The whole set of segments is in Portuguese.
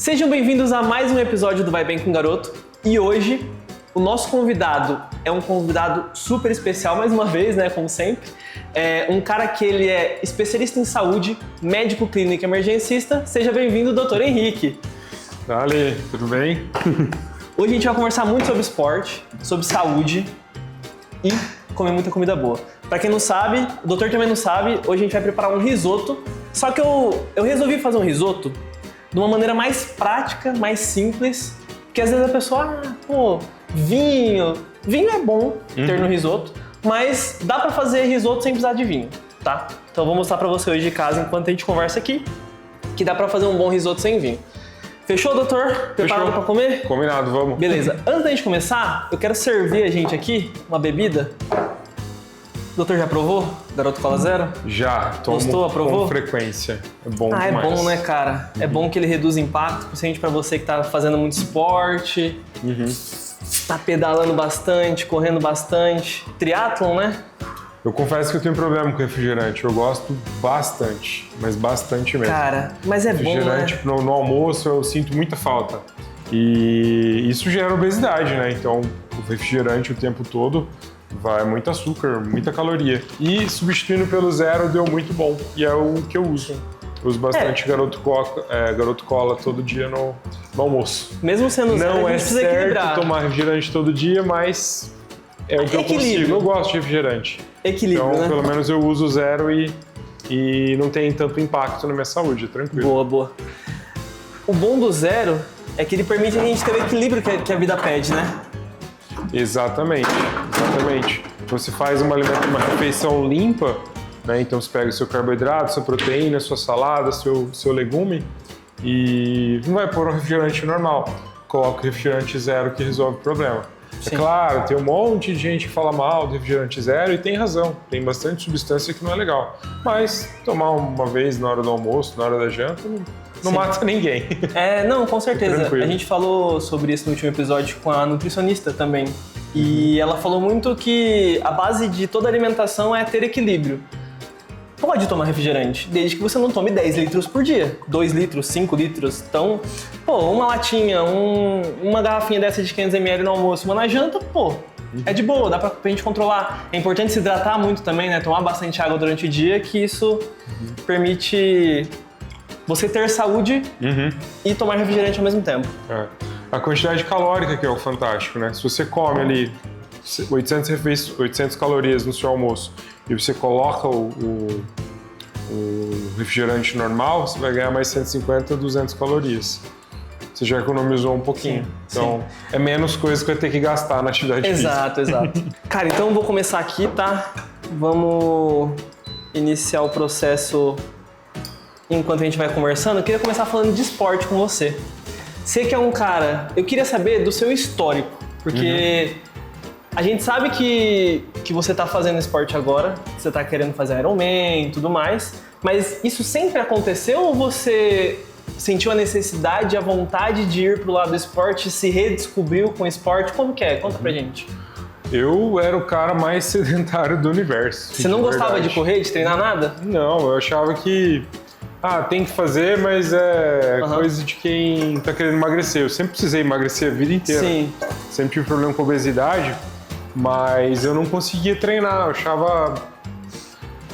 Sejam bem-vindos a mais um episódio do Vai Bem com o Garoto. E hoje, o nosso convidado é um convidado super especial, mais uma vez, né, como sempre. É um cara que ele é especialista em saúde, médico clínico emergencista. Seja bem-vindo, Dr. Henrique. Dale, tudo bem? Hoje a gente vai conversar muito sobre esporte, sobre saúde e comer muita comida boa. Pra quem não sabe, o doutor também não sabe, hoje a gente vai preparar um risoto. Só que eu resolvi fazer um risoto de uma maneira mais prática, mais simples, porque às vezes a pessoa, vinho é bom ter no risoto, mas dá pra fazer risoto sem precisar de vinho, tá? Então eu vou mostrar pra você hoje de casa, enquanto a gente conversa aqui, que dá pra fazer um bom risoto sem vinho. Fechou, doutor? Preparado pra comer? Combinado, vamos. Beleza. Antes da gente começar, eu quero servir a gente aqui uma bebida. O doutor já provou? Garoto Cola Zero? Já, tomo. Gostou? Aprovou? Com frequência. É bom é demais. bom, né, cara? É bom que ele reduz impacto, principalmente pra você que tá fazendo muito esporte, tá pedalando bastante, correndo bastante. Triatlon, né? Eu confesso que eu tenho problema com refrigerante. Eu gosto bastante, mas bastante mesmo. Cara, mas é bom, né? Refrigerante no almoço eu sinto muita falta. E isso gera obesidade, né? Então, o refrigerante o tempo todo vai muito açúcar, muita caloria. E substituindo pelo zero deu muito bom. E é o que eu uso. Eu uso bastante Garoto Cola todo dia no almoço. Mesmo sendo zero, Não a gente é precisa certo equilibrar. tomar refrigerante todo dia, mas é o que eu consigo. Eu gosto de refrigerante. Equilíbrio, então, né? pelo menos eu uso zero e não tem tanto impacto na minha saúde, é tranquilo. Boa, boa. O bom do zero é que ele permite a gente ter o equilíbrio que a vida pede, né? Exatamente. Você faz uma refeição limpa, né? Então você pega o seu carboidrato, sua proteína, sua salada, seu legume e não vai pôr um refrigerante normal. Coloca o refrigerante zero que resolve o problema. Sim. É claro, tem um monte de gente que fala mal do refrigerante zero e tem razão. Tem bastante substância que não é legal. Mas tomar uma vez na hora do almoço, na hora da janta, não mata ninguém. Não, com certeza. Tranquilo. A gente falou sobre isso no último episódio com a nutricionista também. E ela falou muito que a base de toda alimentação é ter equilíbrio. Pode tomar refrigerante, desde que você não tome 10 litros por dia. 2 litros, 5 litros. Então, uma latinha, uma garrafinha dessa de 500 ml no almoço, uma na janta, é de boa, dá pra gente controlar. É importante se hidratar muito também, né? Tomar bastante água durante o dia, que isso permite você ter saúde e tomar refrigerante ao mesmo tempo. A quantidade calórica que é o fantástico, né? Se você come ali 800 calorias no seu almoço e você coloca o refrigerante normal, você vai ganhar mais 150, 200 calorias. Você já economizou um pouquinho. Então, é menos coisa que vai ter que gastar na atividade física. Exato. Cara, então eu vou começar aqui, tá? Vamos iniciar o processo enquanto a gente vai conversando. Eu queria começar falando de esporte com você. Você que é um cara... Eu queria saber do seu histórico, porque a gente sabe que você tá fazendo esporte agora, que você tá querendo fazer Ironman e tudo mais, mas isso sempre aconteceu ou você sentiu a necessidade, a vontade de ir pro lado do esporte, se redescobriu com o esporte? Como que é? Conta pra gente. Eu era o cara mais sedentário do universo. Você não gostava de correr, de treinar nada? Não, eu achava que tem que fazer, mas é coisa de quem tá querendo emagrecer. Eu sempre precisei emagrecer a vida inteira. Sim. Sempre tive problema com obesidade, mas eu não conseguia treinar. Eu achava...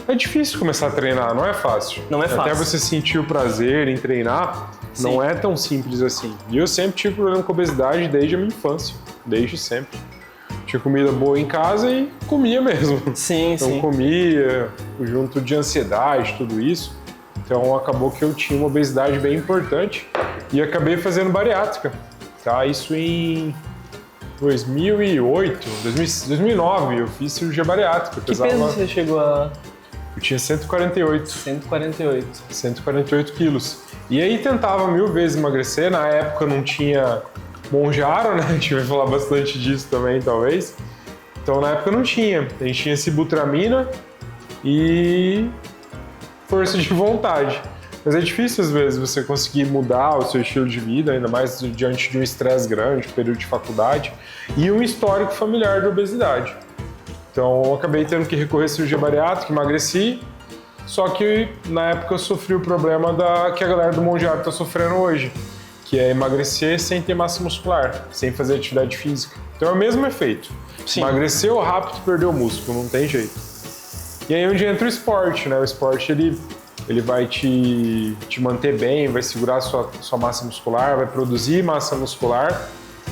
É difícil começar a treinar, não é fácil. Não é fácil. Até você sentir o prazer em treinar, não é tão simples assim. E eu sempre tive problema com obesidade desde a minha infância. Desde sempre. Tinha comida boa em casa e comia mesmo. Sim. Comia, junto de ansiedade, tudo isso. Então acabou que eu tinha uma obesidade bem importante e acabei fazendo bariátrica, tá? Isso em 2008, 2009 eu fiz cirurgia bariátrica. Que peso você chegou a... Eu tinha 148. 148 quilos. E aí tentava 1000 vezes emagrecer, na época não tinha Mounjaro, né? A gente vai falar bastante disso também, talvez. Então na época não tinha. A gente tinha Sibutramina e força de vontade. Mas é difícil às vezes você conseguir mudar o seu estilo de vida, ainda mais diante de um estresse grande, período de faculdade e um histórico familiar de obesidade. Então eu acabei tendo que recorrer à cirurgia bariátrica, emagreci, só que na época eu sofri o problema que a galera do Mounjaro está sofrendo hoje, que é emagrecer sem ter massa muscular, sem fazer atividade física. Então é o mesmo efeito. Sim. Emagreceu rápido, perdeu o músculo, não tem jeito. E aí é onde entra o esporte, né? O esporte ele vai te manter bem, vai segurar a sua massa muscular, vai produzir massa muscular.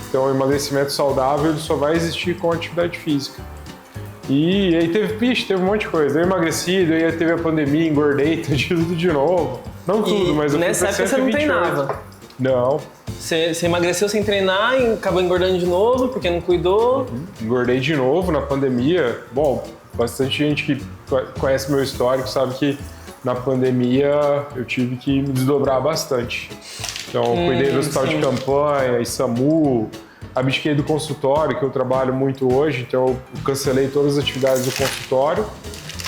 Então o emagrecimento saudável ele só vai existir com atividade física. E aí teve um monte de coisa. Eu emagreci, daí teve a pandemia, engordei, tudo de novo. Não tudo, mas eu fui nessa pra época você não 128. treinava. Não. Você emagreceu sem treinar e acabou engordando de novo porque não cuidou. Engordei de novo na pandemia. Bom, bastante gente que conhece meu histórico sabe que na pandemia eu tive que me desdobrar bastante. Então, cuidei do hospital de campanha, SAMU, abdiquei do consultório, que eu trabalho muito hoje, então eu cancelei todas as atividades do consultório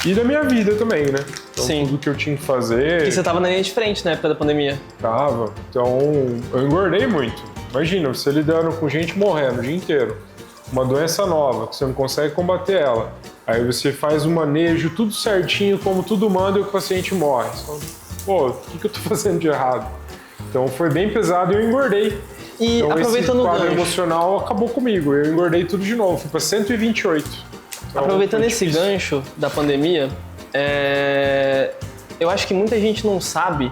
e da minha vida também, né? Então, tudo que eu tinha que fazer... Porque você tava na linha de frente na época da pandemia. Tava. Então, eu engordei muito. Imagina, você lidando com gente morrendo o dia inteiro, uma doença nova, que você não consegue combater ela. Aí você faz o manejo, tudo certinho, como tudo manda, e o paciente morre. Pô, o que eu tô fazendo de errado? Então foi bem pesado e eu engordei. E então aproveitando esse quadro o gancho, emocional acabou comigo. Eu engordei tudo de novo, fui pra 128. Então, aproveitando esse gancho da pandemia, eu acho que muita gente não sabe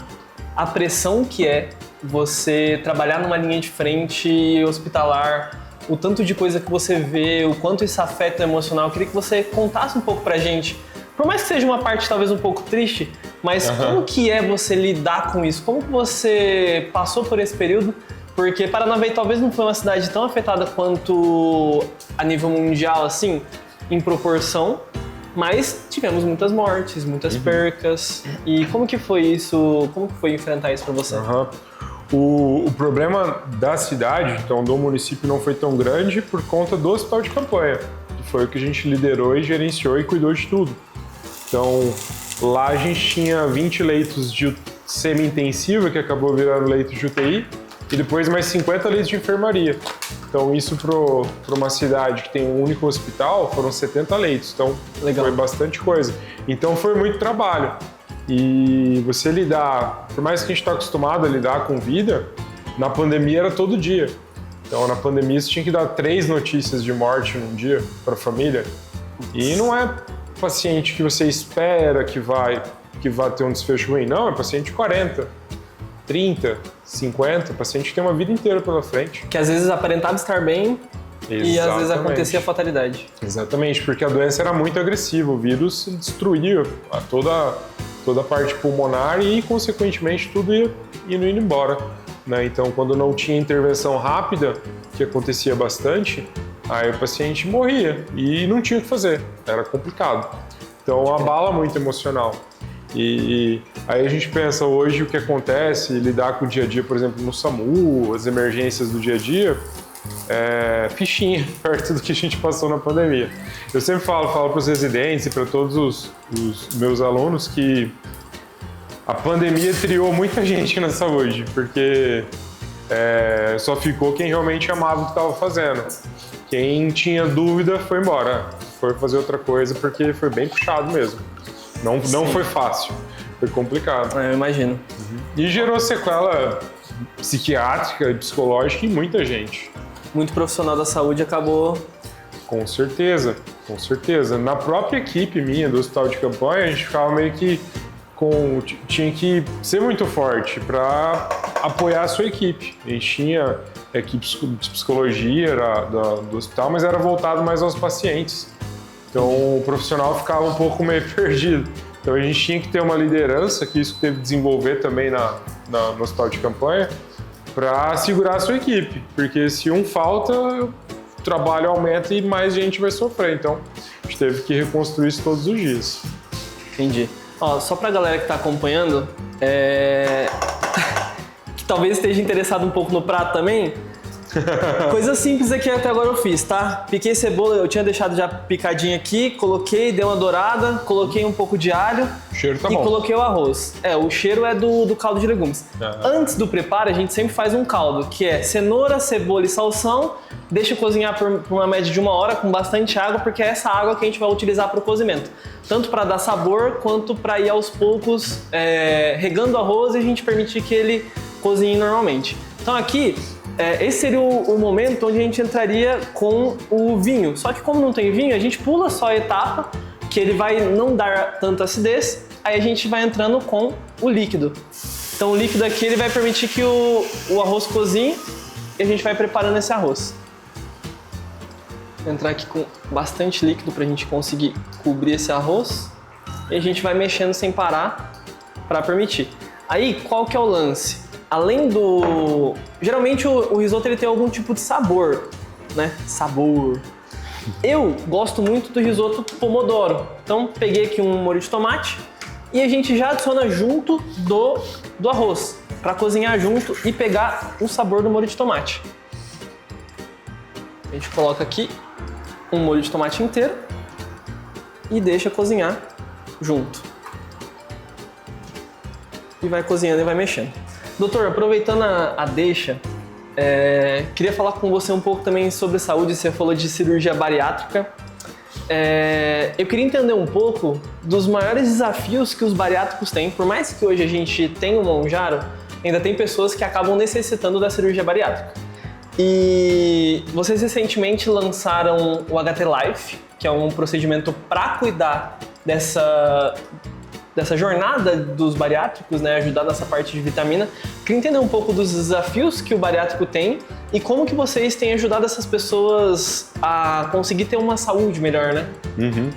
a pressão que é você trabalhar numa linha de frente hospitalar, o tanto de coisa que você vê, o quanto isso afeta o emocional. Eu queria que você contasse um pouco pra gente, por mais que seja uma parte talvez um pouco triste, mas como que é você lidar com isso? Como que você passou por esse período? Porque Paranavaí talvez não foi uma cidade tão afetada quanto a nível mundial, assim, em proporção, mas tivemos muitas mortes, muitas percas. E como que foi isso? Como que foi enfrentar isso pra você? O problema da cidade, então do município, não foi tão grande por conta do hospital de campanha, que foi o que a gente liderou e gerenciou e cuidou de tudo. Então, lá a gente tinha 20 leitos de semi-intensiva, que acabou virando leito de UTI, e depois mais 50 leitos de enfermaria. Então, isso para uma cidade que tem um único hospital, foram 70 leitos. Então, foi bastante coisa. Então, foi muito trabalho. E você lidar, por mais que a gente está acostumado a lidar com vida, na pandemia era todo dia. Então, na pandemia você tinha que dar 3 notícias de morte num dia para a família. E não é paciente que você espera que vai ter um desfecho ruim. Não, é paciente 40, 30, 50, paciente que tem uma vida inteira pela frente. Que às vezes aparentava estar bem. Exatamente. E às vezes acontecia a fatalidade. Exatamente, porque a doença era muito agressiva. O vírus destruía toda a parte pulmonar e, consequentemente, tudo ia indo embora, né? Então, quando não tinha intervenção rápida, que acontecia bastante, aí o paciente morria e não tinha o que fazer, era complicado. Então, abala muito emocional. E aí a gente pensa hoje o que acontece, lidar com o dia a dia, por exemplo, no SAMU, as emergências do dia a dia, fichinha perto do que a gente passou na pandemia. Eu sempre falo para os residentes e para todos os meus alunos que a pandemia triou muita gente na saúde, porque só ficou quem realmente amava o que estava fazendo. Quem tinha dúvida foi embora, foi fazer outra coisa, porque foi bem puxado mesmo. Não foi fácil, foi complicado. Eu imagino. E gerou sequela psiquiátrica e psicológica em muita gente. Muito profissional da saúde acabou... Com certeza, com certeza. Na própria equipe minha do hospital de campanha, a gente ficava meio que tinha que ser muito forte para apoiar a sua equipe. A gente tinha equipe de psicologia do hospital, mas era voltado mais aos pacientes. Então o profissional ficava um pouco meio perdido. Então a gente tinha que ter uma liderança, que isso teve que desenvolver também no hospital de campanha, para segurar a sua equipe. Porque se um falta, o trabalho aumenta e mais gente vai sofrer. Então a gente teve que reconstruir isso todos os dias. Entendi. Ó, só pra galera que tá acompanhando, que talvez esteja interessado um pouco no prato também, coisa simples aqui até agora eu fiz, tá? Piquei cebola, eu tinha deixado já picadinha aqui, coloquei, dei uma dourada, coloquei um pouco de alho O cheiro tá e bom. coloquei o arroz. O cheiro é do caldo de legumes. Antes do preparo, a gente sempre faz um caldo, que é cenoura, cebola e salsão, deixa cozinhar por uma média de 1 hora com bastante água, porque é essa água que a gente vai utilizar para o cozimento. Tanto para dar sabor, quanto para ir aos poucos regando o arroz e a gente permitir que ele cozinhe normalmente. Então aqui, esse seria o momento onde a gente entraria com o vinho. Só que como não tem vinho, a gente pula só a etapa, que ele vai não dar tanta acidez, aí a gente vai entrando com o líquido. Então o líquido aqui ele vai permitir que o arroz cozinhe e a gente vai preparando esse arroz. Vou entrar aqui com bastante líquido para a gente conseguir cobrir esse arroz e a gente vai mexendo sem parar para permitir. Aí qual que é o lance? Além do... Geralmente o risoto ele tem algum tipo de sabor, né? Sabor. Eu gosto muito do risoto pomodoro. Então peguei aqui um molho de tomate e a gente já adiciona junto do arroz para cozinhar junto e pegar o sabor do molho de tomate. A gente coloca aqui um molho de tomate inteiro e deixa cozinhar junto. E vai cozinhando e vai mexendo. Doutor, aproveitando a deixa, queria falar com você um pouco também sobre saúde. Você falou de cirurgia bariátrica. Eu queria entender um pouco dos maiores desafios que os bariátricos têm. Por mais que hoje a gente tenha o Mounjaro, ainda tem pessoas que acabam necessitando da cirurgia bariátrica. E vocês recentemente lançaram o HT Life, que é um procedimento para cuidar dessa jornada dos bariátricos, né, ajudar nessa parte de vitamina. Queria entender um pouco dos desafios que o bariátrico tem e como que vocês têm ajudado essas pessoas a conseguir ter uma saúde melhor, né? Uhum.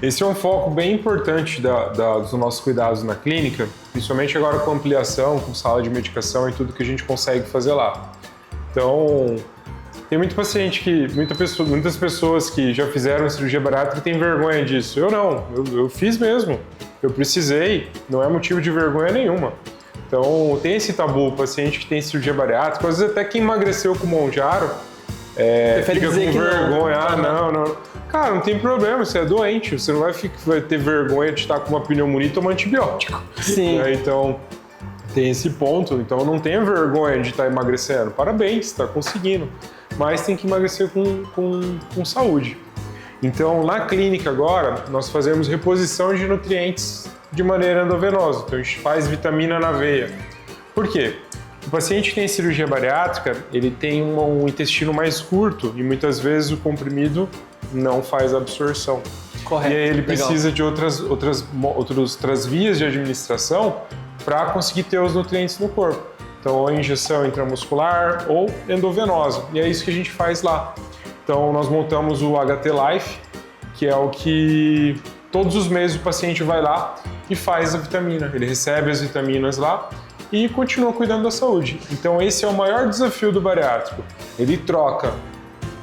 Esse é um foco bem importante dos nossos cuidados na clínica, principalmente agora com ampliação, com sala de medicação e tudo que a gente consegue fazer lá. Então, tem muito paciente muitas pessoas que já fizeram cirurgia bariátrica têm vergonha disso. Eu não, eu fiz mesmo. Eu precisei, não é motivo de vergonha nenhuma. Então, tem esse tabu, o paciente que tem cirurgia bariátrica, às vezes até quem emagreceu com Mounjaro, fica com vergonha. Não. Cara, não tem problema, você é doente, você não vai ter vergonha de estar com uma pneumonia e tomar antibiótico. Sim. Então, tem esse ponto, então não tenha vergonha de estar emagrecendo. Parabéns, está conseguindo. Mas tem que emagrecer com saúde. Então, na clínica agora, nós fazemos reposição de nutrientes de maneira endovenosa. Então, a gente faz vitamina na veia. Por quê? O paciente que tem cirurgia bariátrica, ele tem um intestino mais curto e muitas vezes o comprimido não faz absorção. Correto. E aí ele Legal. precisa de outras vias de administração para conseguir ter os nutrientes no corpo. Então, ou injeção intramuscular ou endovenosa. E é isso que a gente faz lá. Então, nós montamos o HT Life, que é o que todos os meses o paciente vai lá e faz a vitamina. Ele recebe as vitaminas lá e continua cuidando da saúde. Então, esse é o maior desafio do bariátrico. Ele troca,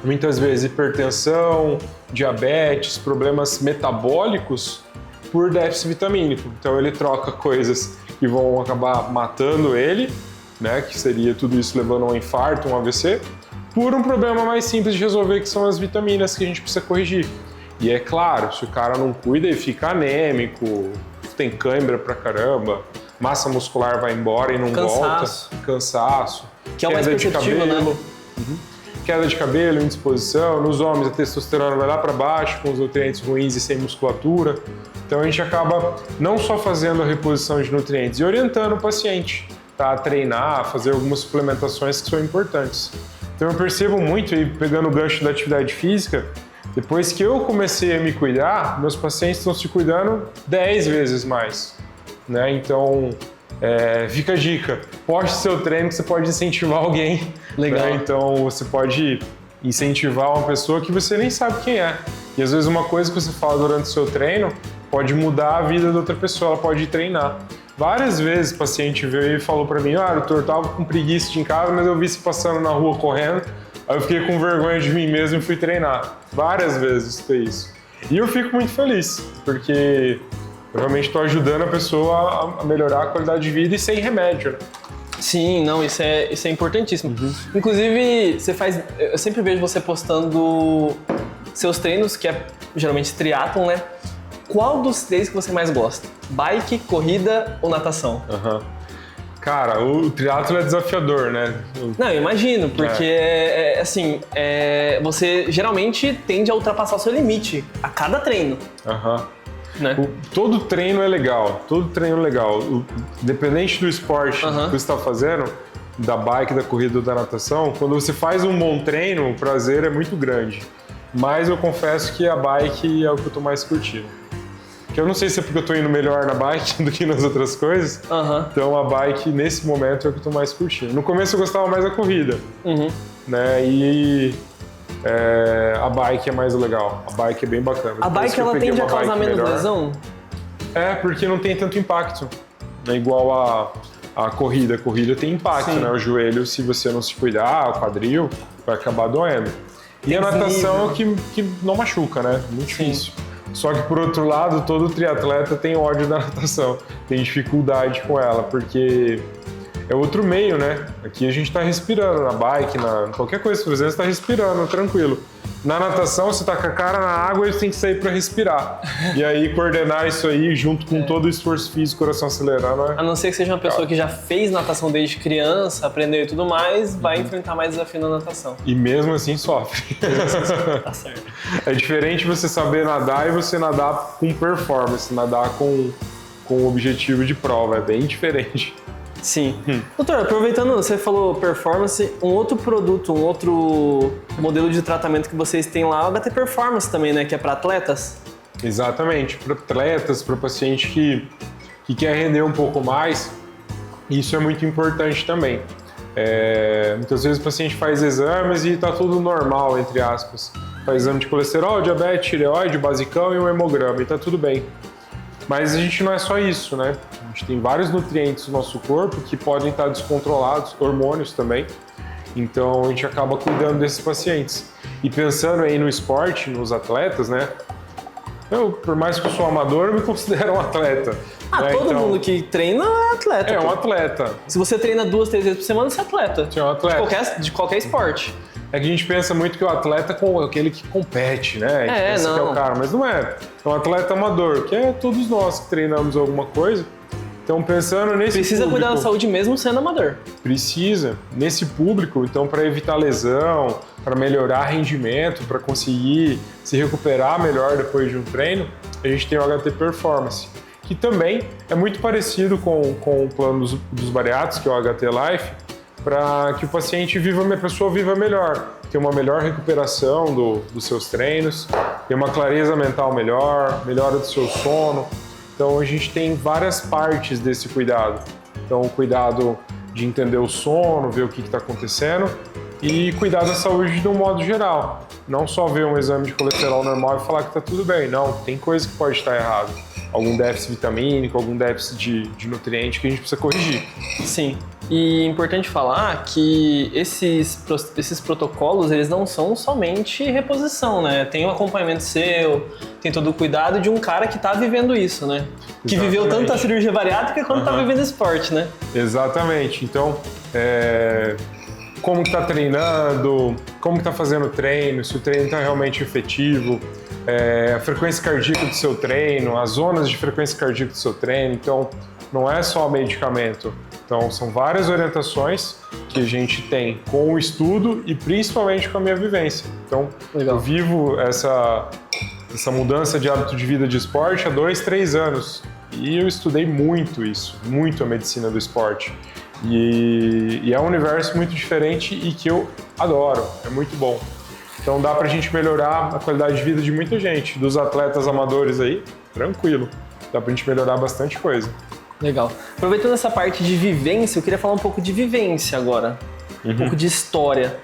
muitas vezes, hipertensão, diabetes, problemas metabólicos por déficit vitamínico. Então, ele troca coisas que vão acabar matando ele, né, que seria tudo isso levando a um infarto, um AVC, por um problema mais simples de resolver, que são as vitaminas que a gente precisa corrigir. E é claro, se o cara não cuida, ele fica anêmico, tem cãibra pra caramba, massa muscular vai embora e não volta. Cansaço. Que é o mais perceptível, né? Queda de cabelo, indisposição. Nos homens, a testosterona vai lá para baixo, com os nutrientes ruins e sem musculatura. Então a gente acaba não só fazendo a reposição de nutrientes e orientando o paciente, tá, a treinar, a fazer algumas suplementações que são importantes. Então eu percebo muito, e pegando o gancho da atividade física, depois que eu comecei a me cuidar, meus pacientes estão se cuidando 10 vezes mais, né? Então, fica a dica, poste seu treino que você pode incentivar alguém. Legal. Né? Então você pode incentivar uma pessoa que você nem sabe quem é. E às vezes uma coisa que você fala durante o seu treino pode mudar a vida da outra pessoa, ela pode treinar. Várias vezes o paciente veio e falou para mim, doutor, eu tava com preguiça de ir em casa, mas eu vi você passando na rua correndo, aí eu fiquei com vergonha de mim mesmo e fui treinar. Várias vezes foi isso. E eu fico muito feliz, porque eu realmente estou ajudando a pessoa a melhorar a qualidade de vida e sem remédio, né? Sim, não, isso é importantíssimo. Inclusive, eu sempre vejo você postando seus treinos, que é geralmente triatlon, né? Qual dos três que você mais gosta? Bike, corrida ou natação? Cara, o triatlo é desafiador, né? Não, eu imagino, porque você geralmente tende a ultrapassar o seu limite a cada treino. Né? Todo treino é legal, Independente do esporte que você está fazendo, da bike, da corrida ou da natação, quando você faz um bom treino, o prazer é muito grande. Mas eu confesso que a bike é o que eu tô mais curtindo. Que eu não sei se é porque eu tô indo melhor na bike do que nas outras coisas. Então a bike, nesse momento, é o que eu tô mais curtindo. No começo eu gostava mais da corrida, né? E a bike é mais legal. A bike é bem bacana. A bike, ela tende a causar menos lesão? É, porque não tem tanto impacto. Não é igual a corrida. A corrida tem impacto, né? O joelho, se você não se cuidar, o quadril, vai acabar doendo. E a natação é o que não machuca, né? Muito difícil. Só que, por outro lado, todo triatleta tem ódio da natação. Tem dificuldade com ela, porque é outro meio, né? Aqui a gente tá respirando na bike, qualquer coisa que você fizer, você tá respirando, tranquilo. Na natação, você tá com a cara na água e você tem que sair para respirar. E aí, coordenar isso aí, junto com todo o esforço físico, coração acelerando. A não ser que seja uma pessoa que já fez natação desde criança, aprendeu e tudo mais, vai enfrentar mais desafio na natação. E mesmo assim sofre. Tá certo. É diferente você saber nadar e você nadar com performance, nadar com objetivo de prova. É bem diferente. Sim. Doutor, aproveitando, você falou performance, um outro produto, um outro modelo de tratamento que vocês têm lá é o HT Performance também, né? Que é para atletas? Exatamente, para atletas, para paciente que quer render um pouco mais, isso é muito importante também. Muitas vezes o paciente faz exames e está tudo normal, entre aspas. Faz exame de colesterol, diabetes, tireoide, basicão e um hemograma e está tudo bem. Mas a gente não é só isso, né? A gente tem vários nutrientes no nosso corpo que podem estar descontrolados, hormônios também. Então a gente acaba cuidando desses pacientes. E pensando aí no esporte, nos atletas, né? Eu, por mais que eu sou amador, eu me considero um atleta. Né? Todo mundo que treina é atleta. É um atleta. Se você treina 2, 3 vezes por semana, você é atleta. Você é um atleta. De qualquer esporte. É que a gente pensa muito que o atleta é aquele que compete, né? A gente pensa que é o cara, mas não é. É um atleta amador, que é todos nós que treinamos alguma coisa. Então, pensando nesse Precisa público, cuidar da saúde mesmo sendo amador. Precisa. Nesse público, então, para evitar lesão, para melhorar rendimento, para conseguir se recuperar melhor depois de um treino, a gente tem o HT Performance, que também é muito parecido com o plano dos bariátricos, que é o HT Life, para que o paciente a pessoa viva melhor, ter uma melhor recuperação dos seus treinos, ter uma clareza mental melhor, melhora do seu sono. Então a gente tem várias partes desse cuidado. Então o cuidado de entender o sono, ver o que está acontecendo e cuidar da saúde de um modo geral. Não só ver um exame de colesterol normal e falar que está tudo bem. Não, tem coisa que pode estar errado. Algum déficit vitamínico, algum déficit de nutriente que a gente precisa corrigir. Sim. E é importante falar que esses protocolos, eles não são somente reposição, né? Tem o acompanhamento seu, tem todo o cuidado de um cara que está vivendo isso, né? Exatamente. Que viveu tanto a cirurgia bariátrica quanto está vivendo esporte, né? Exatamente. Então, como que está treinando, como que está fazendo o treino, se o treino está realmente efetivo, a frequência cardíaca do seu treino, as zonas de frequência cardíaca do seu treino. Então, não é só medicamento. Então, são várias orientações que a gente tem com o estudo e principalmente com a minha vivência. Então, eu vivo essa mudança de hábito de vida de esporte há 2, 3 anos. E eu estudei muito isso, muito a medicina do esporte. E é um universo muito diferente e que eu adoro, é muito bom. Então dá pra gente melhorar a qualidade de vida de muita gente, dos atletas amadores aí, tranquilo. Dá pra gente melhorar bastante coisa. Legal. Aproveitando essa parte de vivência, eu queria falar um pouco de vivência agora. Um pouco de história.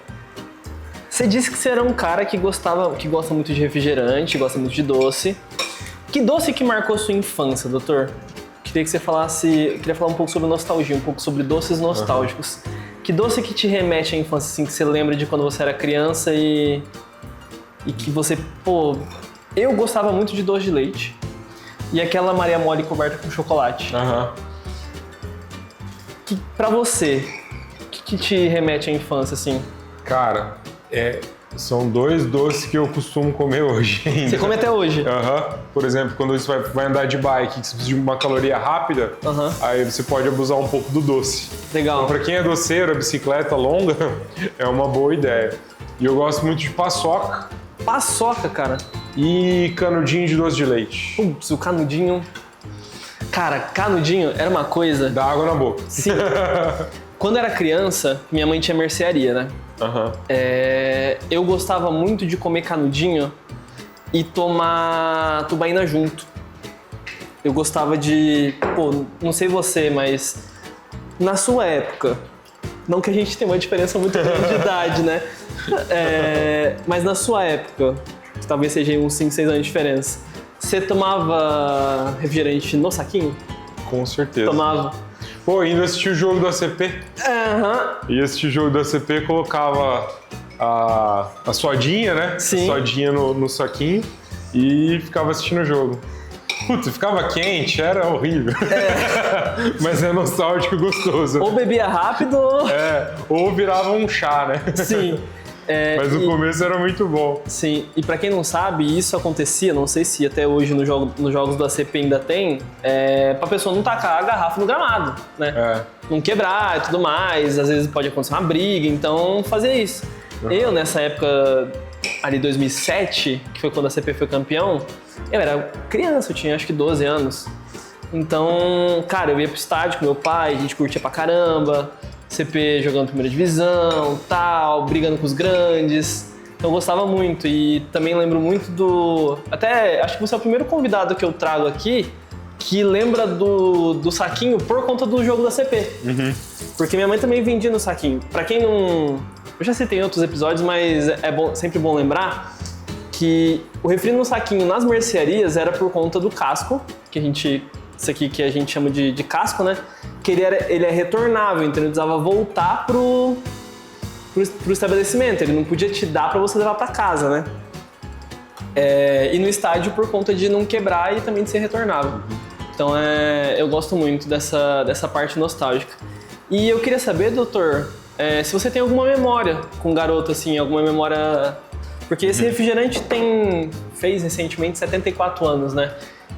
Você disse que você era um cara que gosta muito de refrigerante, gosta muito de doce. Que doce que marcou sua infância, doutor? Queria que você queria falar um pouco sobre nostalgia, um pouco sobre doces nostálgicos. Que doce que te remete à infância, assim, que você lembra de quando você era criança e que você, eu gostava muito de doce de leite. E aquela Maria Mole coberta com chocolate. Que, pra você, o que te remete à infância, assim? Cara, são 2 doces que eu costumo comer hoje ainda. Você come até hoje? Por exemplo, quando você vai andar de bike, que você precisa de uma caloria rápida, aí você pode abusar um pouco do doce. Legal. Então, pra quem é doceiro, a bicicleta longa é uma boa ideia. E eu gosto muito de paçoca. Paçoca, cara? E canudinho de doce de leite. Putz, o canudinho... Cara, canudinho era uma coisa... Dá água na boca. Sim. Quando eu era criança, minha mãe tinha mercearia, né? Aham. Eu gostava muito de comer canudinho e tomar tubaína junto. Eu gostava de... Pô, não sei você, mas na sua época, não que a gente tenha uma diferença muito grande de idade, né? Mas na sua época, que talvez seja uns 5, 6 anos de diferença, você tomava refrigerante no saquinho? Com certeza. Tomava. Pô, ainda assisti o jogo do ACP. Aham. Ia assistir o jogo do ACP, colocava a sodinha, né? Sim. A sodinha no saquinho e ficava assistindo o jogo. Putz, ficava quente, era horrível. Mas é nostálgico e gostoso. Ou bebia rápido, Ou virava um chá, né? sim. Mas no começo era muito bom. Sim, e pra quem não sabe, isso acontecia, não sei se até hoje nos jogos do ACP ainda tem, pra pessoa não tacar a garrafa no gramado, né? Não quebrar e tudo mais, às vezes pode acontecer uma briga, então fazer isso. Uhum. Eu, nessa época, ali 2007, que foi quando a ACP foi campeão, eu era criança, eu tinha acho que 12 anos. Então, cara, eu ia pro estádio com meu pai, a gente curtia pra caramba, CP jogando primeira divisão, tal, brigando com os grandes. Então eu gostava muito e também lembro muito do... Até acho que você é o primeiro convidado que eu trago aqui que lembra do saquinho por conta do jogo da CP. Uhum. Porque minha mãe também vendia no saquinho. Pra quem não... Eu já citei em outros episódios, mas sempre bom lembrar que o refri no saquinho nas mercearias era por conta do casco, que a gente... Isso aqui que a gente chama de casco, né? Que ele é retornável, então ele precisava voltar pro estabelecimento. Ele não podia te dar para você levar para casa, né? E no estádio por conta de não quebrar e também de ser retornável. Então eu gosto muito dessa parte nostálgica. E eu queria saber, doutor, se você tem alguma memória com o garoto, assim, alguma memória... Porque esse refrigerante fez recentemente 74 anos, né?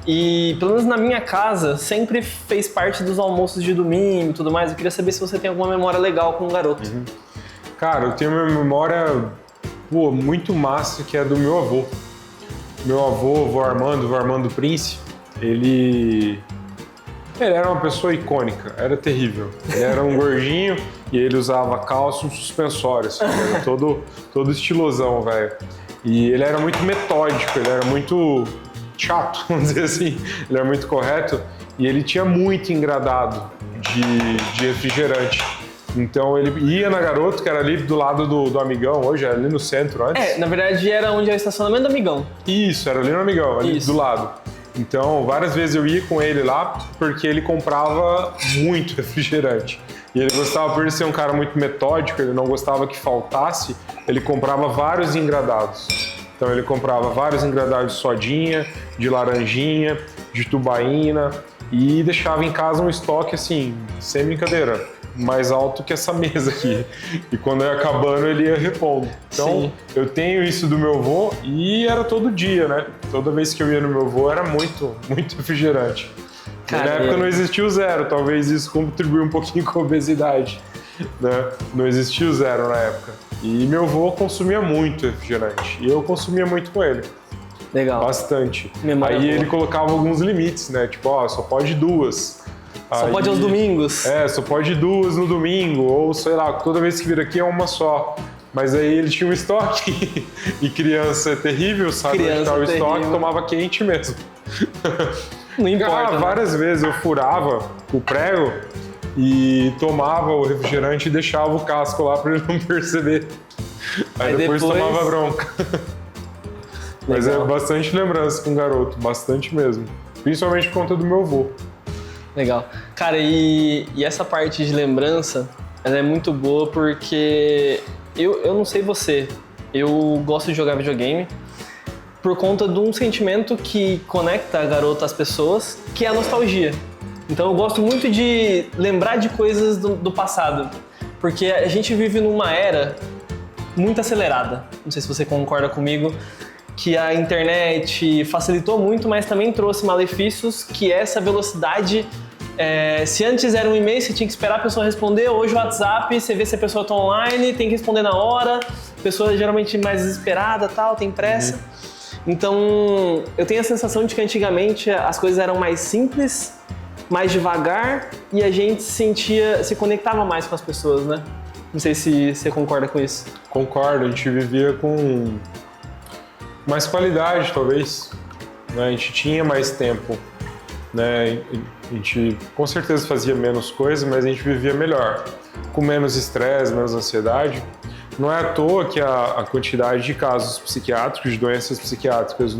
E, pelo menos na minha casa, sempre fez parte dos almoços de domingo e tudo mais. Eu queria saber se você tem alguma memória legal com o garoto. Uhum. Cara, eu tenho uma memória muito massa, que é do meu avô. Meu avô, vô Armando Prince, ele era uma pessoa icônica, era terrível. Ele era um gordinho e ele usava calça e um suspensório, assim, era todo estilosão, velho. E ele era muito metódico, ele era muito... chato, vamos dizer assim, ele era muito correto e ele tinha muito engradado de refrigerante. Então ele ia na Garoto, que era ali do lado do Amigão, hoje era ali no centro antes. Na verdade era onde é o estacionamento do Amigão. Isso, era ali no Amigão, ali do lado. Então várias vezes eu ia com ele lá porque ele comprava muito refrigerante. E ele gostava, por ele ser um cara muito metódico, ele não gostava que faltasse, ele comprava vários engradados. Então ele comprava vários engradados de sodinha, de laranjinha, de tubaína e deixava em casa um estoque assim, sem brincadeira, mais alto que essa mesa aqui. E quando ia acabando ele ia repondo. Então sim, eu tenho isso do meu avô e era todo dia, né? Toda vez que eu ia no meu avô era muito, muito refrigerante. Na época não existia o zero, talvez isso contribuiu um pouquinho com a obesidade, né? Não existia o zero na época. E meu avô consumia muito refrigerante. E eu consumia muito com ele. Legal. Bastante. Memória aí boa. ele colocava alguns limites, né? Tipo, só pode 2. Só pode aos domingos. Só pode 2 no domingo. Ou sei lá, toda vez que vir aqui é uma só. Mas aí ele tinha um estoque. E criança é terrível, sabe? Onde tá o estoque, tomava quente mesmo. Não importa. Várias vezes eu furava o prego e tomava o refrigerante e deixava o casco lá para ele não perceber. Aí depois tomava bronca. Mas é bastante lembrança com o garoto, bastante mesmo. Principalmente por conta do meu avô. Legal. Cara, e essa parte de lembrança, ela é muito boa porque eu não sei você, eu gosto de jogar videogame por conta de um sentimento que conecta a garota às pessoas, que é a nostalgia. Então eu gosto muito de lembrar de coisas do passado, porque a gente vive numa era muito acelerada. Não sei se você concorda comigo, que a internet facilitou muito, mas também trouxe malefícios, que é essa velocidade. Se antes era um e-mail, você tinha que esperar a pessoa responder, hoje o WhatsApp, você vê se a pessoa está online, tem que responder na hora, a pessoa geralmente mais desesperada, tal, tem pressa. Então eu tenho a sensação de que antigamente as coisas eram mais simples mais devagar e a gente se conectava mais com as pessoas, né? Não sei se você concorda com isso. Concordo, a gente vivia com mais qualidade, talvez. Né? A gente tinha mais tempo. Né? A gente com certeza fazia menos coisas, mas a gente vivia melhor. Com menos estresse, menos ansiedade. Não é à toa que a quantidade de casos psiquiátricos, de doenças psiquiátricas,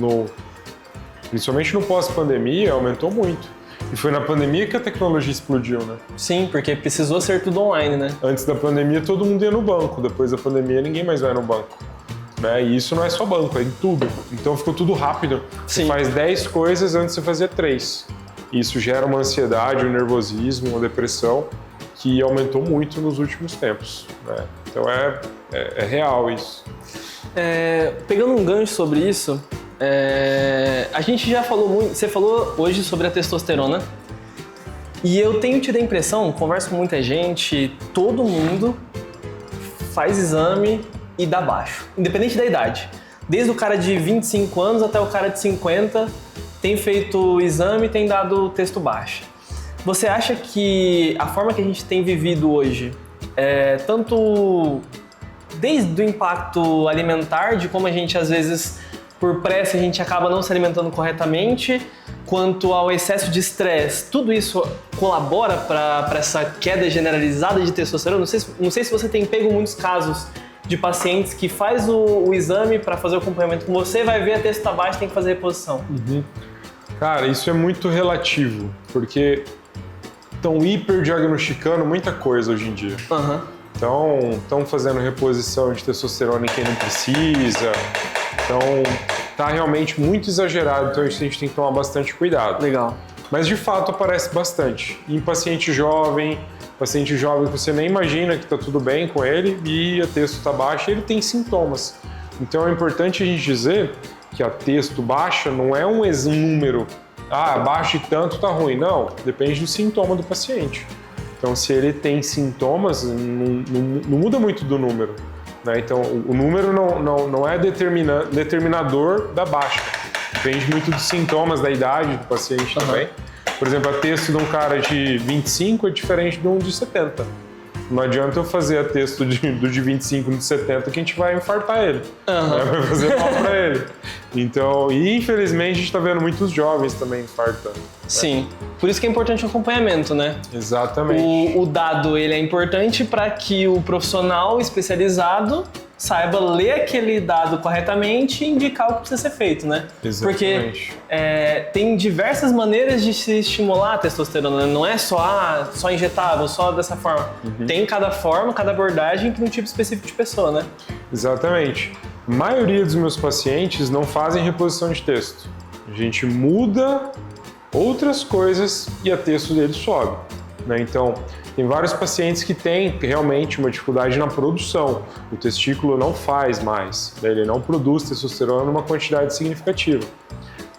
principalmente no pós-pandemia, aumentou muito. E foi na pandemia que a tecnologia explodiu, né? Sim, porque precisou ser tudo online, né? Antes da pandemia, todo mundo ia no banco. Depois da pandemia, ninguém mais vai no banco. Né? E isso não é só banco, é em tudo. Então ficou tudo rápido. Sim. Você faz 10 coisas, antes você fazia 3. Isso gera uma ansiedade, um nervosismo, uma depressão, que aumentou muito nos últimos tempos. Né? Então é real isso. Pegando um gancho sobre isso, a gente já falou muito, você falou hoje sobre a testosterona, e eu tenho tido a impressão, converso com muita gente, todo mundo faz exame e dá baixo, independente da idade. Desde o cara de 25 anos até o cara de 50 tem feito exame e tem dado testo baixo. Você acha que a forma que a gente tem vivido hoje, tanto desde o impacto alimentar, de como a gente às vezes, por pressa, a gente acaba não se alimentando corretamente, quanto ao excesso de estresse, tudo isso colabora para essa queda generalizada de testosterona? Não sei se você tem pego muitos casos de pacientes que faz o exame para fazer o acompanhamento com você, vai ver a testo tá baixo, tem que fazer reposição. Uhum. Cara, isso é muito relativo, porque estão hiperdiagnosticando muita coisa hoje em dia. Uhum. Então, estão fazendo reposição de testosterona em quem não precisa. Então, tá realmente muito exagerado, então a gente tem que tomar bastante cuidado. Legal. Mas, de fato, aparece bastante. Em paciente jovem que você nem imagina que tá tudo bem com ele e a testo tá baixa, ele tem sintomas. Então, é importante a gente dizer que a testo baixa não é um número. Baixa e tanto tá ruim. Não, depende do sintoma do paciente. Então, se ele tem sintomas, não muda muito do número. Né? Então, o número não é determinador da baixa. Depende muito dos sintomas, da idade do paciente também. Por exemplo, a testo de um cara de 25 é diferente de um de 70. Não adianta eu fazer a testo do de 25 e de 70 que a gente vai infartar ele. Né? Vai fazer mal para ele. Então, e infelizmente a gente está vendo muitos jovens também infartando. Sim, né? Por isso que é importante o acompanhamento, né? Exatamente. O dado ele é importante para que o profissional especializado saiba ler aquele dado corretamente e indicar o que precisa ser feito, né? Exatamente. Porque tem diversas maneiras de se estimular a testosterona, né? Não é só injetável, só dessa forma. Tem cada forma, cada abordagem para um tipo específico de pessoa, né? Exatamente. A maioria dos meus pacientes não fazem reposição de testo. A gente muda outras coisas e a testo dele sobe. Né? Então, tem vários pacientes que têm realmente uma dificuldade na produção. O testículo não faz mais, né? Ele não produz testosterona numa quantidade significativa.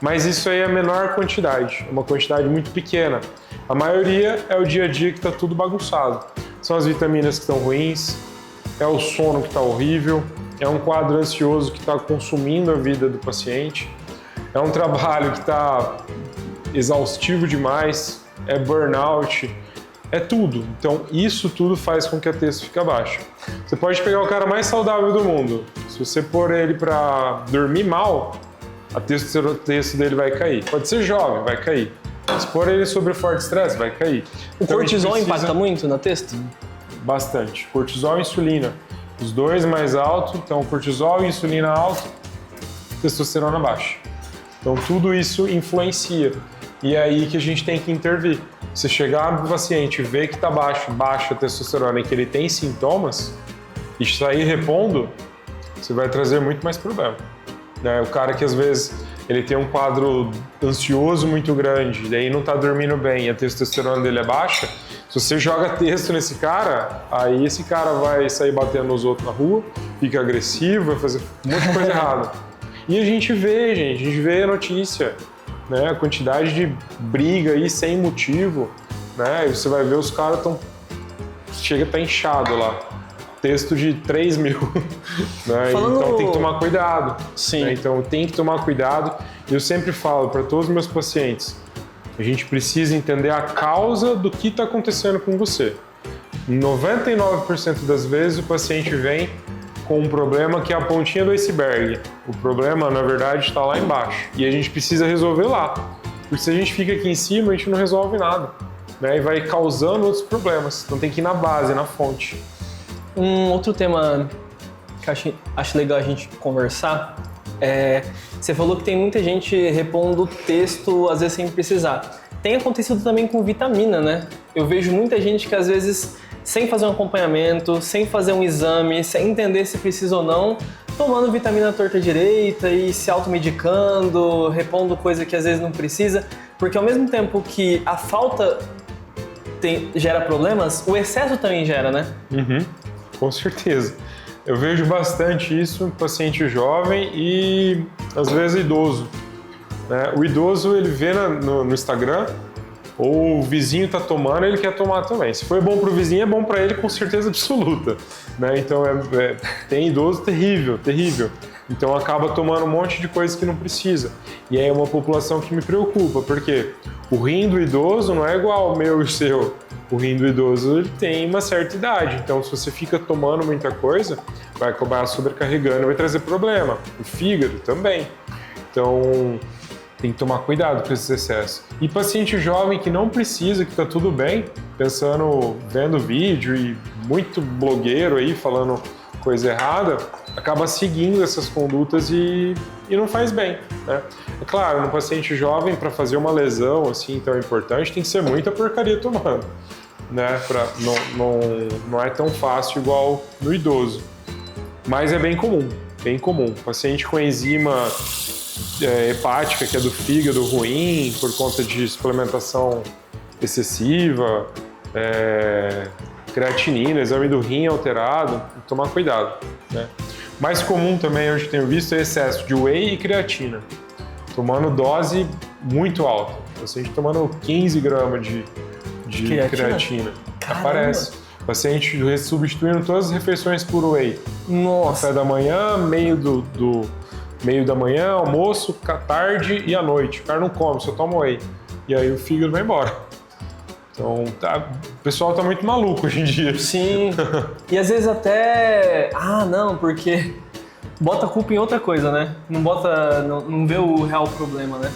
Mas isso aí é a menor quantidade, uma quantidade muito pequena. A maioria é o dia a dia que está tudo bagunçado. São as vitaminas que estão ruins, é o sono que está horrível, é um quadro ansioso que está consumindo a vida do paciente, é um trabalho que está exaustivo demais, é burnout, é tudo. Então, isso tudo faz com que a testo fique baixa. Você pode pegar o cara mais saudável do mundo. Se você pôr ele para dormir mal, a testo dele vai cair. Pode ser jovem, vai cair. Se pôr ele sobre forte estresse, vai cair. O cortisol impacta muito na testo? Bastante. Cortisol e insulina. Os dois mais altos, então cortisol e insulina alto, testosterona baixa. Então, tudo isso influencia. E é aí que a gente tem que intervir. Se chegar no paciente e ver que está baixa a testosterona e que ele tem sintomas, e sair repondo, você vai trazer muito mais problema. Né? O cara que às vezes ele tem um quadro ansioso muito grande, daí não está dormindo bem e a testosterona dele é baixa, se você joga testo nesse cara, aí esse cara vai sair batendo nos outros na rua, fica agressivo, vai fazer um monte de coisa errada. E a gente vê a notícia. Né, a quantidade de briga aí sem motivo, né? E você vai ver os caras chega a estar inchado lá, texto de 3 mil, né? Então tem que tomar cuidado. Sim. Né? Então tem que tomar cuidado. Eu sempre falo para todos os meus pacientes, A gente precisa entender a causa do que está acontecendo com você. 99% das vezes o paciente vem com um problema que é a pontinha do iceberg. O problema, na verdade, está lá embaixo. E a gente precisa resolver lá. Porque se a gente fica aqui em cima, a gente não resolve nada, né? E vai causando outros problemas. Então tem que ir na base, na fonte. Um outro tema que eu acho legal a gente conversar você falou que tem muita gente repondo texto, às vezes sem precisar. Tem acontecido também com vitamina, né? Eu vejo muita gente que às vezes, sem fazer um acompanhamento, sem fazer um exame, sem entender se precisa ou não, tomando vitamina torta direita e se automedicando, repondo coisa que às vezes não precisa, porque ao mesmo tempo que a falta gera problemas, o excesso também gera, né? Com certeza. Eu vejo bastante isso em paciente jovem e às vezes idoso, né? O idoso, ele vê no Instagram, ou o vizinho está tomando, ele quer tomar também. Se for bom para o vizinho, é bom para ele com certeza absoluta, né? Então tem idoso terrível, terrível. Então acaba tomando um monte de coisa que não precisa. E aí é uma população que me preocupa, porque o rim do idoso não é igual ao meu e o seu. O rim do idoso, ele tem uma certa idade. Então se você fica tomando muita coisa, vai acabar sobrecarregando e vai trazer problema. O fígado também. Então tem que tomar cuidado com esses excessos. E paciente jovem que não precisa, que tá tudo bem, vendo vídeo e muito blogueiro aí falando coisa errada, acaba seguindo essas condutas e não faz bem, né? É claro, no paciente jovem, para fazer uma lesão assim tão importante, tem que ser muita porcaria tomando, né? Não é tão fácil igual no idoso. Mas é bem comum, bem comum. Paciente com enzima hepática, que é do fígado ruim, por conta de suplementação excessiva, creatinina, exame do rim alterado, tem que tomar cuidado, né? Mais comum também, eu tenho visto, é excesso de whey e creatina, tomando dose muito alta. O paciente tomando 15 gramas de creatina. Aparece. O paciente substituindo todas as refeições por whey. Nossa! Café da manhã, meio da manhã, almoço, tarde e à noite. O cara não come, só toma whey. E aí o fígado vai embora. Então, o pessoal tá muito maluco hoje em dia. Sim. E às vezes até... não, porque bota a culpa em outra coisa, né? Não vê o real problema, né?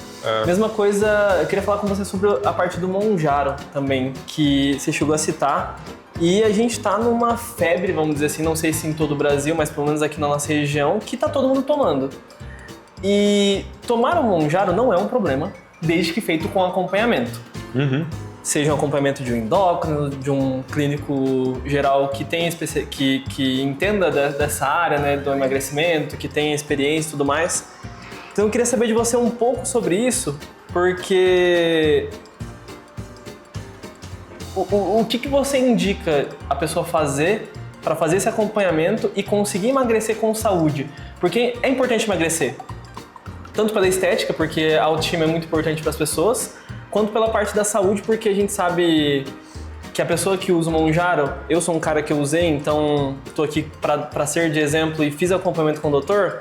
Mesma coisa, eu queria falar com você sobre a parte do Monjaro também, que você chegou a citar. E a gente tá numa febre, vamos dizer assim, não sei se em todo o Brasil, mas pelo menos aqui na nossa região, que tá todo mundo tomando. E tomar o Monjaro não é um problema, desde que feito com acompanhamento. Seja um acompanhamento de um endócrino, de um clínico geral que tenha que entenda dessa área, né, do emagrecimento, que tenha experiência e tudo mais. Então eu queria saber de você um pouco sobre isso, porque o que você indica a pessoa fazer para fazer esse acompanhamento e conseguir emagrecer com saúde? Porque é importante emagrecer, tanto pela estética, porque a autoestima é muito importante para as pessoas, quanto pela parte da saúde, porque a gente sabe que a pessoa que usa o Monjaro, eu sou um cara que eu usei, então estou aqui para ser de exemplo e fiz acompanhamento com o doutor,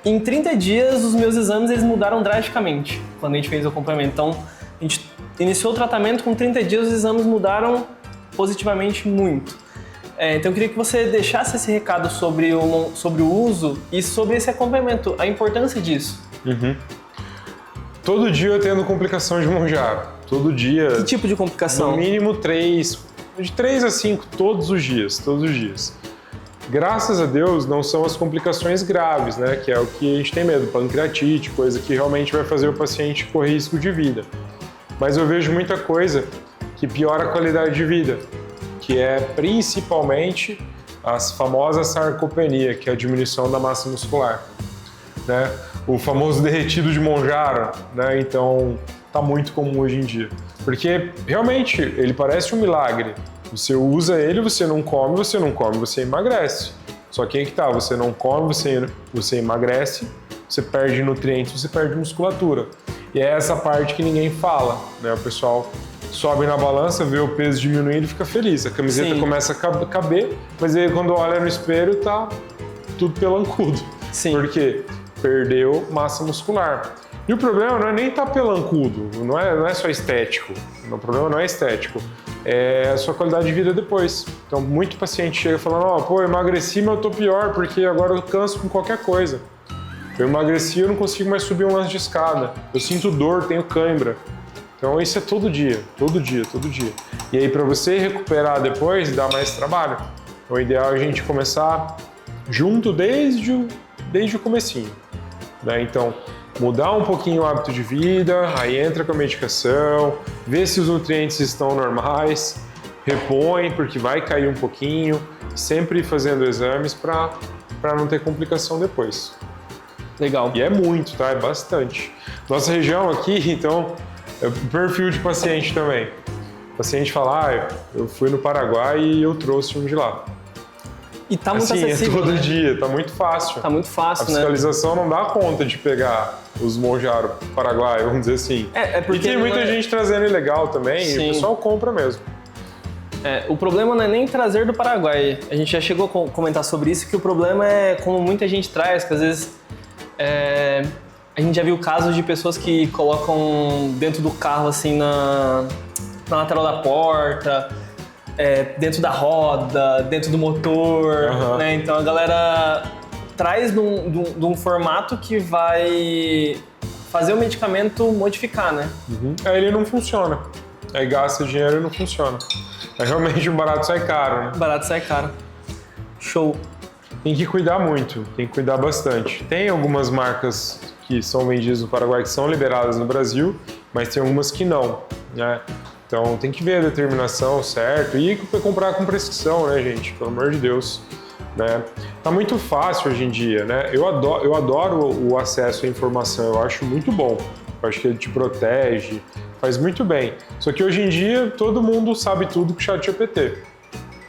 em 30 dias os meus exames eles mudaram drasticamente quando a gente fez o acompanhamento. Então a gente iniciou o tratamento, com 30 dias os exames mudaram positivamente muito. Então eu queria que você deixasse esse recado sobre o uso e sobre esse acompanhamento, a importância disso. Todo dia eu tendo complicação de Monjaro. Todo dia. Que tipo de complicação? No mínimo 3, de 3 a 5 todos os dias. Graças a Deus não são as complicações graves, né? Que é o que a gente tem medo, pancreatite, coisa que realmente vai fazer o paciente correr risco de vida. Mas eu vejo muita coisa que piora a qualidade de vida, que é principalmente as famosas sarcopenia, que é a diminuição da massa muscular, né? O famoso derretido de Monjaro, né? Então tá muito comum hoje em dia, porque realmente ele parece um milagre. Você usa ele, você não come, você emagrece. Só que aí que tá, você não come, você emagrece, você perde nutrientes, você perde musculatura. E é essa parte que ninguém fala, né? O pessoal sobe na balança, vê o peso diminuindo e fica feliz. A camiseta começa a caber, mas aí quando olha no espelho tá tudo pelancudo. Sim. Por quê? Perdeu massa muscular. E o problema não é nem estar pelancudo, não é só estético. O problema não é estético, é a sua qualidade de vida depois. Então, muito paciente chega falando, pô, eu emagreci, mas eu tô pior, porque agora eu canso com qualquer coisa. Eu emagreci, eu não consigo mais subir um lance de escada. Eu sinto dor, tenho cãibra. Então, isso é todo dia. E aí, para você recuperar depois, dá mais trabalho. O ideal é a gente começar junto desde o comecinho, né? Então, mudar um pouquinho o hábito de vida, aí entra com a medicação, vê se os nutrientes estão normais, repõe, porque vai cair um pouquinho, sempre fazendo exames para não ter complicação depois. Legal. E é muito, tá? É bastante. Nossa região aqui, então, é perfil de paciente também. O paciente fala, eu fui no Paraguai e eu trouxe um de lá. E tá muito assim, acessível, é todo né? dia, tá muito fácil. Tá muito fácil, A fiscalização não dá conta de pegar os monjaro paraguaios, vamos dizer assim. Porque e tem muita gente trazendo ilegal também, Sim. e o pessoal compra mesmo. O problema não é nem trazer do Paraguai. A gente já chegou a comentar sobre isso, que o problema é como muita gente traz, que às vezes a gente já viu casos de pessoas que colocam dentro do carro, assim, na lateral da porta, dentro da roda, dentro do motor, né? Então a galera traz de um formato que vai fazer o medicamento modificar, né? Aí ele não funciona. Aí gasta dinheiro e não funciona. Aí realmente o barato sai caro, né? O barato sai caro. Show. Tem que cuidar muito, tem que cuidar bastante. Tem algumas marcas que são vendidas no Paraguai que são liberadas no Brasil, mas tem algumas que não, né? Então tem que ver a determinação certo e comprar com prescrição, né, gente? Pelo amor de Deus, né? Tá muito fácil hoje em dia, né? Eu adoro o acesso à informação, eu acho muito bom. Eu acho que ele te protege, faz muito bem. Só que hoje em dia todo mundo sabe tudo com o ChatGPT.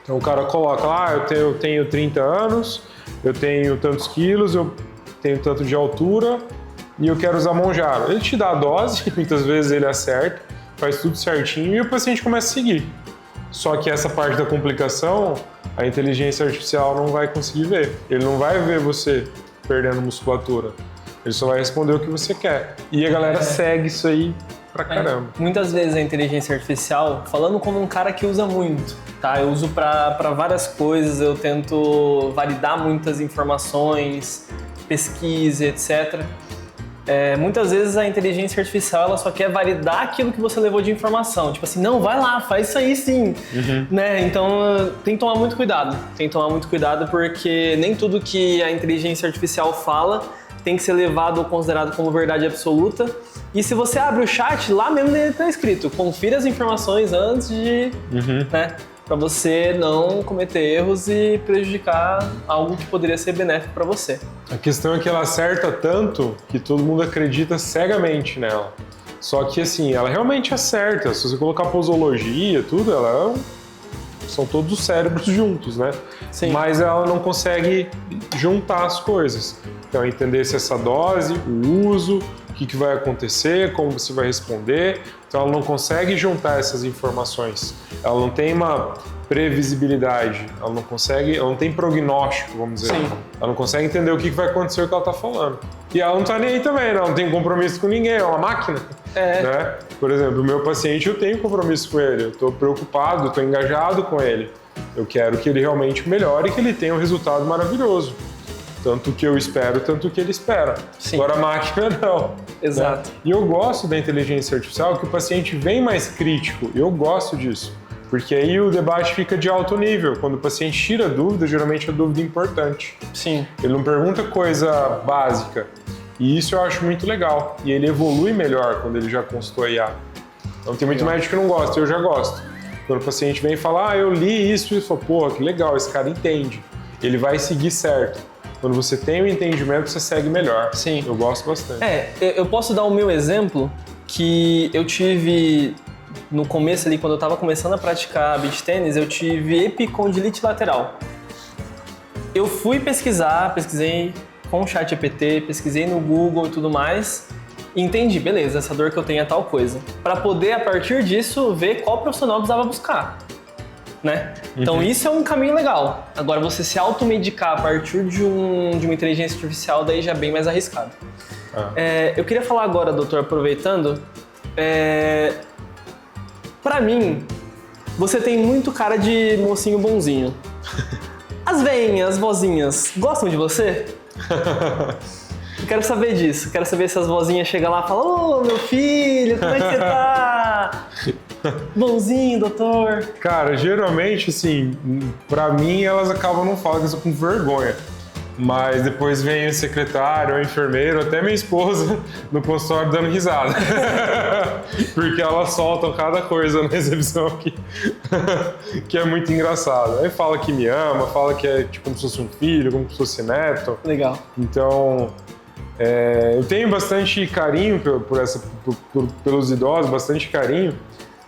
Então o cara coloca lá, eu tenho 30 anos, eu tenho tantos quilos, eu tenho tanto de altura e eu quero usar Monjaro. Ele te dá a dose, muitas vezes ele acerta, faz tudo certinho e o paciente começa a seguir. Só que essa parte da complicação, a inteligência artificial não vai conseguir ver. Ele não vai ver você perdendo musculatura. Ele só vai responder o que você quer. E a galera segue isso aí pra caramba. Muitas vezes a inteligência artificial, falando como um cara que usa muito, tá? Eu uso pra várias coisas, eu tento validar muitas informações, pesquisa, etc. Muitas vezes a inteligência artificial ela só quer validar aquilo que você levou de informação. Tipo assim, não, vai lá, faz isso aí sim. Né? Então tem que tomar muito cuidado. Tem que tomar muito cuidado porque nem tudo que a inteligência artificial fala tem que ser levado ou considerado como verdade absoluta. E se você abre o chat, lá mesmo está escrito, confira as informações antes de... né? Para você não cometer erros e prejudicar algo que poderia ser benéfico para você. A questão é que ela acerta tanto que todo mundo acredita cegamente nela. Só que assim, ela realmente acerta. Se você colocar posologia, tudo, são todos os cérebros juntos, né? Sim. Mas ela não consegue juntar as coisas. Então, entender se essa dose, o uso, o que vai acontecer, como você vai responder. Então, ela não consegue juntar essas informações. Ela não tem uma previsibilidade, ela não tem prognóstico, vamos dizer. Sim. Ela não consegue entender o que vai acontecer, o que ela está falando. E ela não está nem aí também, não tem compromisso com ninguém, é uma máquina. Né? Por exemplo, o meu paciente, eu tenho compromisso com ele, eu estou preocupado, estou engajado com ele. Eu quero que ele realmente melhore e que ele tenha um resultado maravilhoso. Tanto que eu espero, tanto que ele espera. Sim. Agora a máquina não. Exato. Né? E eu gosto da inteligência artificial que o paciente vem mais crítico. Eu gosto disso. Porque aí o debate fica de alto nível. Quando o paciente tira dúvida, geralmente é dúvida importante. Sim. Ele não pergunta coisa básica. E isso eu acho muito legal. E ele evolui melhor quando ele já consultou a IA. Então tem muito médico que não gosta, eu já gosto. Quando o paciente vem e fala, eu li isso e fala, porra, que legal, esse cara entende. Ele vai seguir certo. Quando você tem o entendimento, você segue melhor. Sim. Eu gosto bastante. Eu posso dar o meu exemplo que eu tive no começo ali, quando eu estava começando a praticar beach tênis, eu tive epicondilite lateral. Eu fui pesquisei com o ChatGPT, pesquisei no Google e tudo mais, e entendi, beleza, essa dor que eu tenho é tal coisa. Para poder, a partir disso, ver qual profissional eu precisava buscar. Né? Então isso é um caminho legal. Agora você se automedicar a partir de uma inteligência artificial daí já é bem mais arriscado. Eu queria falar agora, doutor, aproveitando, pra mim, você tem muito cara de mocinho bonzinho. As veinhas, as vozinhas, gostam de você? Eu quero saber disso. Quero saber se as vozinhas chegam lá e falam: ô, meu filho, como é que você tá? Bonzinho, doutor. Cara, geralmente, assim, pra mim, elas acabam não falando que eu sou com vergonha. Mas depois vem o secretário, o enfermeiro, até minha esposa no consultório dando risada. Porque elas soltam cada coisa na recepção aqui que é muito engraçado. Aí fala que me ama, fala que é tipo como se fosse um filho, como se fosse neto. Legal. Então, eu tenho bastante carinho pelos idosos, bastante carinho,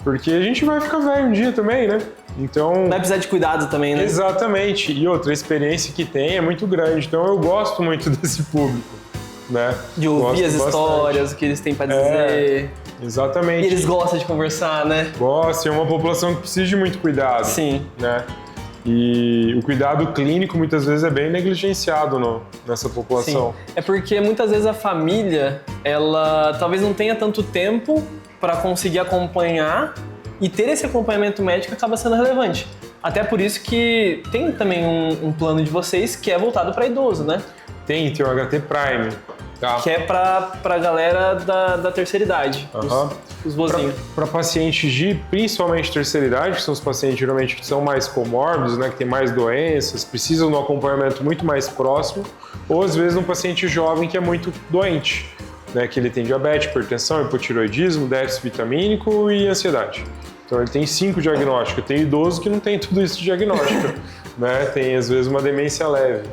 porque a gente vai ficar velho um dia também, né? Então, vai precisar de cuidado também, né? Exatamente. E outra, a experiência que tem é muito grande. Então eu gosto muito desse público, né? De ouvir as histórias, o que eles têm para dizer. Exatamente. E eles gostam de conversar, né? Gostam, é uma população que precisa de muito cuidado. Sim. Né? E o cuidado clínico muitas vezes é bem negligenciado nessa população. Sim. É porque muitas vezes a família, ela talvez não tenha tanto tempo para conseguir acompanhar, e ter esse acompanhamento médico acaba sendo relevante. Até por isso que tem também um plano de vocês que é voltado para idoso, né? Tem o HT Prime. Tá? Que é pra galera da terceira idade, os vozinhos. Para pacientes de, principalmente terceira idade, que são os pacientes geralmente que são mais comórbidos, né, que tem mais doenças, precisam de um acompanhamento muito mais próximo, ou às vezes um paciente jovem que é muito doente, né, que ele tem diabetes, hipertensão, hipotiroidismo, déficit vitamínico e ansiedade. Então ele tem 5 diagnósticos. Tem idoso que não tem tudo isso de diagnóstico, né? Tem às vezes uma demência leve.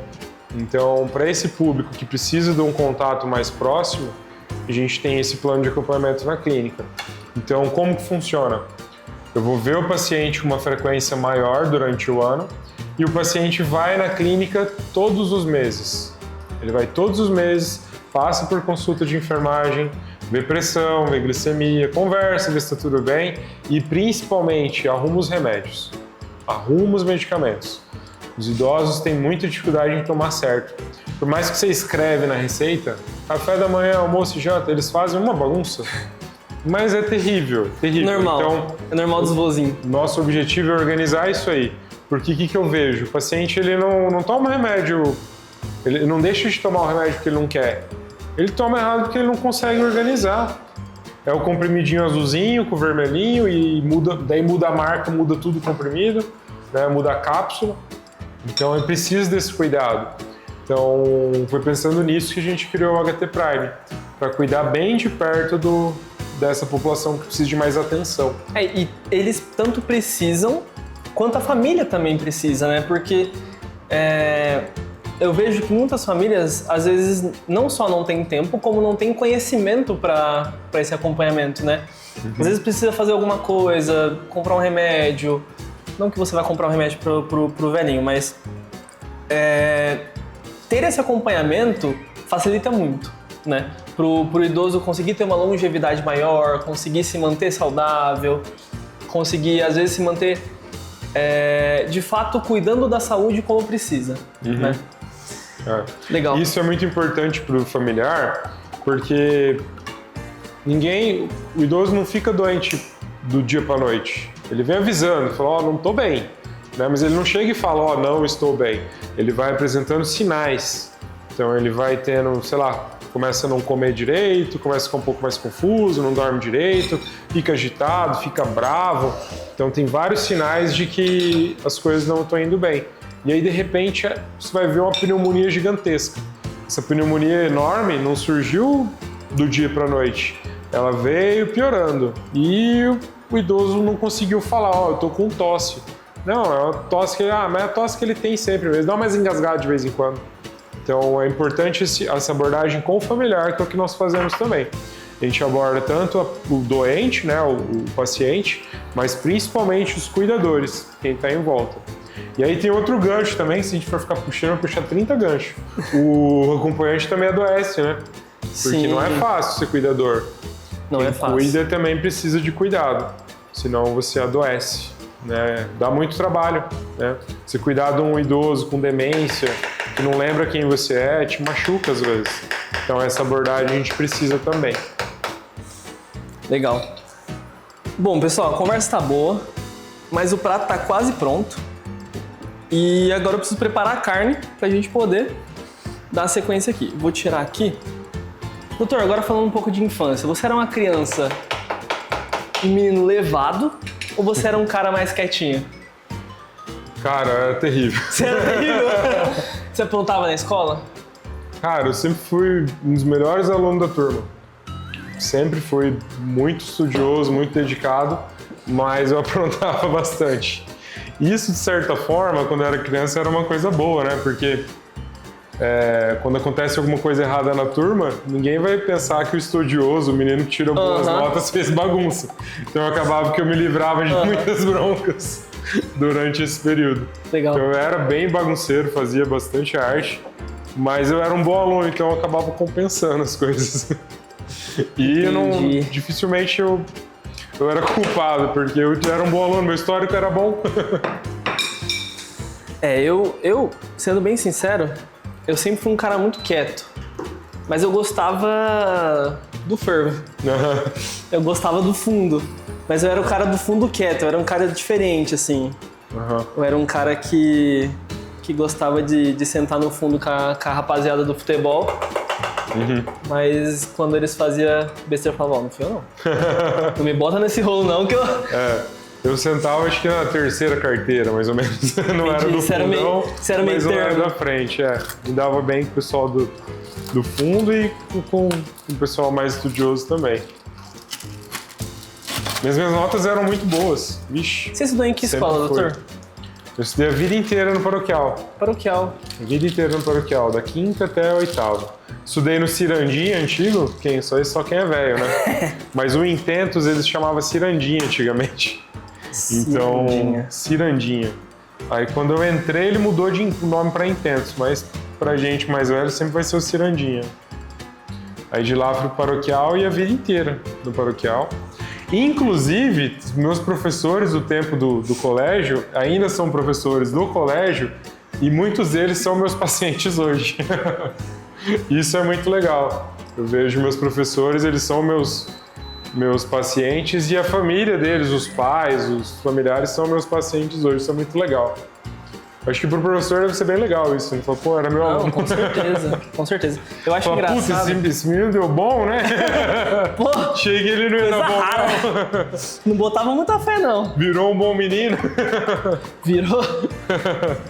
Então, para esse público que precisa de um contato mais próximo, a gente tem esse plano de acompanhamento na clínica. Então, como que funciona? Eu vou ver o paciente com uma frequência maior durante o ano e o paciente vai na clínica todos os meses. Ele vai todos os meses, passa por consulta de enfermagem, vê pressão, vê glicemia, conversa, vê se está tudo bem e, principalmente, arruma os remédios, arruma os medicamentos. Os idosos têm muita dificuldade em tomar certo. Por mais que você escreve na receita, café da manhã, almoço e janta, eles fazem uma bagunça. Mas é terrível, terrível. Normal, então, é normal dos vozinhos. Nosso objetivo é organizar isso aí. Porque o que eu vejo? O paciente ele não toma remédio, ele não deixa de tomar o remédio porque ele não quer. Ele toma errado porque ele não consegue organizar. É o comprimidinho azulzinho com o vermelhinho e daí muda a marca, muda tudo o comprimido, né? Muda a cápsula. Então é preciso desse cuidado. Então foi pensando nisso que a gente criou o HT Prime, para cuidar bem de perto dessa população que precisa de mais atenção. E eles tanto precisam quanto a família também precisa, né? Porque eu vejo que muitas famílias, às vezes, não só não tem tempo, como não tem conhecimento para esse acompanhamento, né? Às vezes precisa fazer alguma coisa, comprar um remédio. Não que você vai comprar um remédio pro velhinho, mas ter esse acompanhamento facilita muito, né? Pro idoso conseguir ter uma longevidade maior, conseguir se manter saudável, conseguir, às vezes, se manter, de fato, cuidando da saúde como precisa, né? Legal. Isso é muito importante para o familiar, porque o idoso não fica doente do dia para a noite. Ele vem avisando, fala, não estou bem, né? Mas ele não chega e fala, não estou bem. Ele vai apresentando sinais. Então ele vai tendo, sei lá, começa a não comer direito, começa a ficar um pouco mais confuso, não dorme direito, fica agitado, fica bravo. Então tem vários sinais de que as coisas não estão indo bem. E aí, de repente, você vai ver uma pneumonia gigantesca. Essa pneumonia enorme não surgiu do dia para a noite. Ela veio piorando. E o idoso não conseguiu falar, eu tô com tosse. Não, é uma tosse mas é a tosse que ele tem sempre mesmo. Dá mais engasgado de vez em quando. Então, é importante essa abordagem com o familiar, que é o que nós fazemos também. A gente aborda tanto o doente, né, o paciente, mas principalmente os cuidadores, quem está em volta. E aí tem outro gancho também, se a gente for ficar puxando, puxar 30 ganchos. O acompanhante também adoece, né? Porque Sim. Não é fácil ser cuidador. Não é fácil. Quem cuida também precisa de cuidado, senão você adoece, né? Dá muito trabalho, né? Você cuidar de um idoso com demência, que não lembra quem você é, te machuca às vezes. Então essa abordagem a gente precisa também. Legal. Bom, pessoal, a conversa tá boa, mas o prato tá quase pronto. E agora eu preciso preparar a carne pra gente poder dar a sequência aqui. Vou tirar aqui. Doutor, agora falando um pouco de infância. Você era uma criança, um menino levado, ou você era um cara mais quietinho? Cara, era terrível. Você era terrível? Você aprontava na escola? Cara, eu sempre fui um dos melhores alunos da turma. Sempre fui muito estudioso, muito dedicado, mas eu aprontava bastante. Isso, de certa forma, quando eu era criança, era uma coisa boa, né? Porque quando acontece alguma coisa errada na turma, ninguém vai pensar que o estudioso, o menino que tirou boas notas, fez bagunça. Então eu acabava que eu me livrava de muitas broncas durante esse período. Legal. Então eu era bem bagunceiro, fazia bastante arte, mas eu era um bom aluno, então eu acabava compensando as coisas. E dificilmente eu era culpado, porque eu era um bom aluno, meu histórico era bom. Eu, sendo bem sincero, eu sempre fui um cara muito quieto, mas eu gostava do fervo. Eu gostava do fundo, mas eu era o cara do fundo quieto, eu era um cara diferente, assim. Eu era um cara que gostava de sentar no fundo com a rapaziada do futebol. Mas quando eles faziam besteira, eu falava, não fui eu não. Não me bota nesse rolo não, que eu... Eu sentava, acho que na terceira carteira, mais ou menos. Não era do fundão, mas não era da frente. Me dava bem com o pessoal do fundo e com o pessoal mais estudioso também. Minhas notas eram muito boas. Vixe. Você estudou em que escola, doutor? Eu estudei a vida inteira no paroquial. Paroquial. A vida inteira no paroquial, da 5ª até a 8ª. Estudei no Cirandinha antigo, só quem é velho, né? Mas o Intentos eles chamavam Cirandinha antigamente. Então, Cirandinha. Aí quando eu entrei, ele mudou de nome para Intentos, mas pra gente mais velho sempre vai ser o Cirandinha. Aí de lá pro paroquial e a vida inteira no paroquial. Inclusive, meus professores do tempo do colégio ainda são professores do colégio e muitos deles são meus pacientes hoje. Isso é muito legal. Eu vejo meus professores, eles são meus pacientes e a família deles, os pais, os familiares são meus pacientes hoje. Isso é muito legal. Acho que pro professor deve ser bem legal isso. Ele falou, pô, era meu aluno. Com certeza, com certeza. Eu acho engraçado. Puta, esse menino deu bom, né? Pô, cheguei ele não ia dar bom, rara. Não botava muita fé, não. Virou um bom menino. Virou?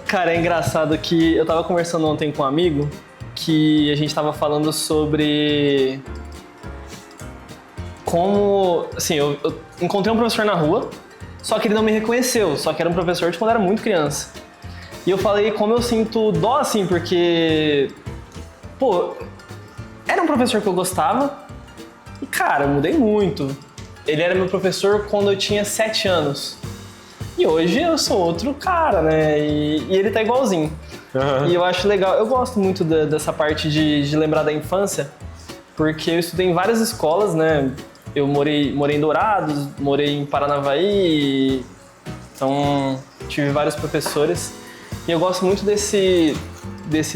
Cara, é engraçado que eu tava conversando ontem com um amigo que a gente tava falando sobre como, assim, eu encontrei um professor na rua, só que ele não me reconheceu, só que era um professor de quando eu era muito criança. E eu falei como eu sinto dó, assim, porque, pô, era um professor que eu gostava e, cara, eu mudei muito. Ele era meu professor quando eu tinha 7 anos. E hoje eu sou outro cara, né? E ele tá igualzinho. E eu acho legal, eu gosto muito dessa parte de lembrar da infância, porque eu estudei em várias escolas, né? Eu morei em Dourados, morei em Paranavaí, então tive vários professores. E eu gosto muito desse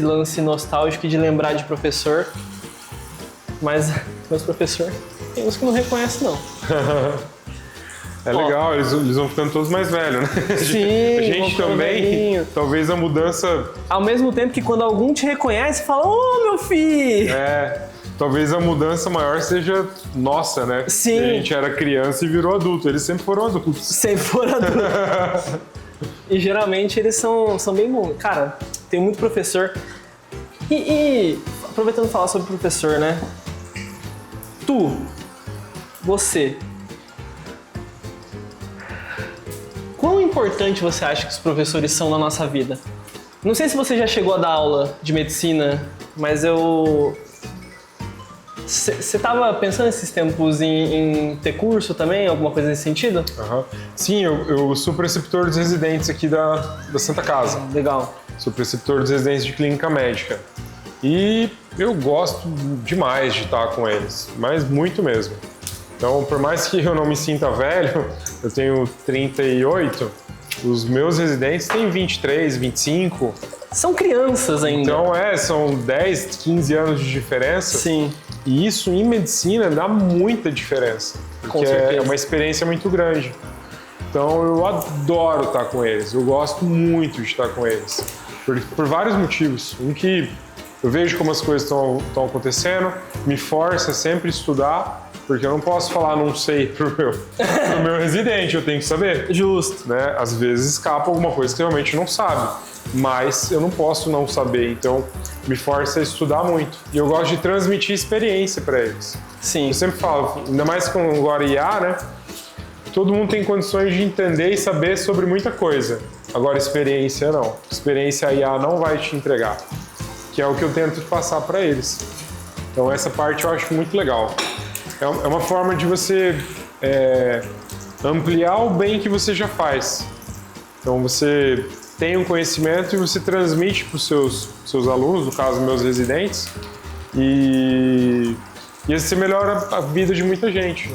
lance nostálgico de lembrar de professor, mas meus professores, tem uns que não reconhecem, não. É legal, eles vão ficando todos mais velhos, né? Sim, a gente também, velhinho. Talvez a mudança... Ao mesmo tempo que quando algum te reconhece, fala, ô, meu filho! Talvez a mudança maior seja nossa, né? Sim. A gente era criança e virou adulto, eles sempre foram adultos. Sempre foram adultos. E geralmente eles são bem bons. Cara, tem muito professor. E aproveitando de falar sobre professor, né? Você... Quão importante você acha que os professores são na nossa vida? Não sei se você já chegou a dar aula de medicina, mas Você estava pensando esses tempos em ter curso também, alguma coisa nesse sentido? Sim, eu sou preceptor dos residentes aqui da Santa Casa. Legal. Sou preceptor dos residentes de clínica médica. E eu gosto demais de estar com eles, mas muito mesmo. Então, por mais que eu não me sinta velho, eu tenho 38, os meus residentes têm 23, 25, São crianças ainda. Então são 10, 15 anos de diferença. Sim. E isso em medicina dá muita diferença. Com Porque certeza. é uma experiência muito grande. Então eu adoro estar com eles, eu gosto muito de estar com eles. Por vários motivos. Um que eu vejo como as coisas estão acontecendo, me força sempre a estudar, porque eu não posso falar não sei pro meu residente, eu tenho que saber. Justo. Né? Às vezes escapa alguma coisa que realmente não sabe, mas eu não posso não saber, então me força a estudar muito. E eu gosto de transmitir experiência para eles. Sim. Eu sempre falo, ainda mais com agora IA, né? Todo mundo tem condições de entender e saber sobre muita coisa. Agora, experiência não. Experiência a IA não vai te entregar, que é o que eu tento passar para eles. Então, essa parte eu acho muito legal. É uma forma de você ampliar o bem que você já faz. Então, você tem um conhecimento e você transmite para os seus alunos, no caso, meus residentes, e assim você melhora a vida de muita gente.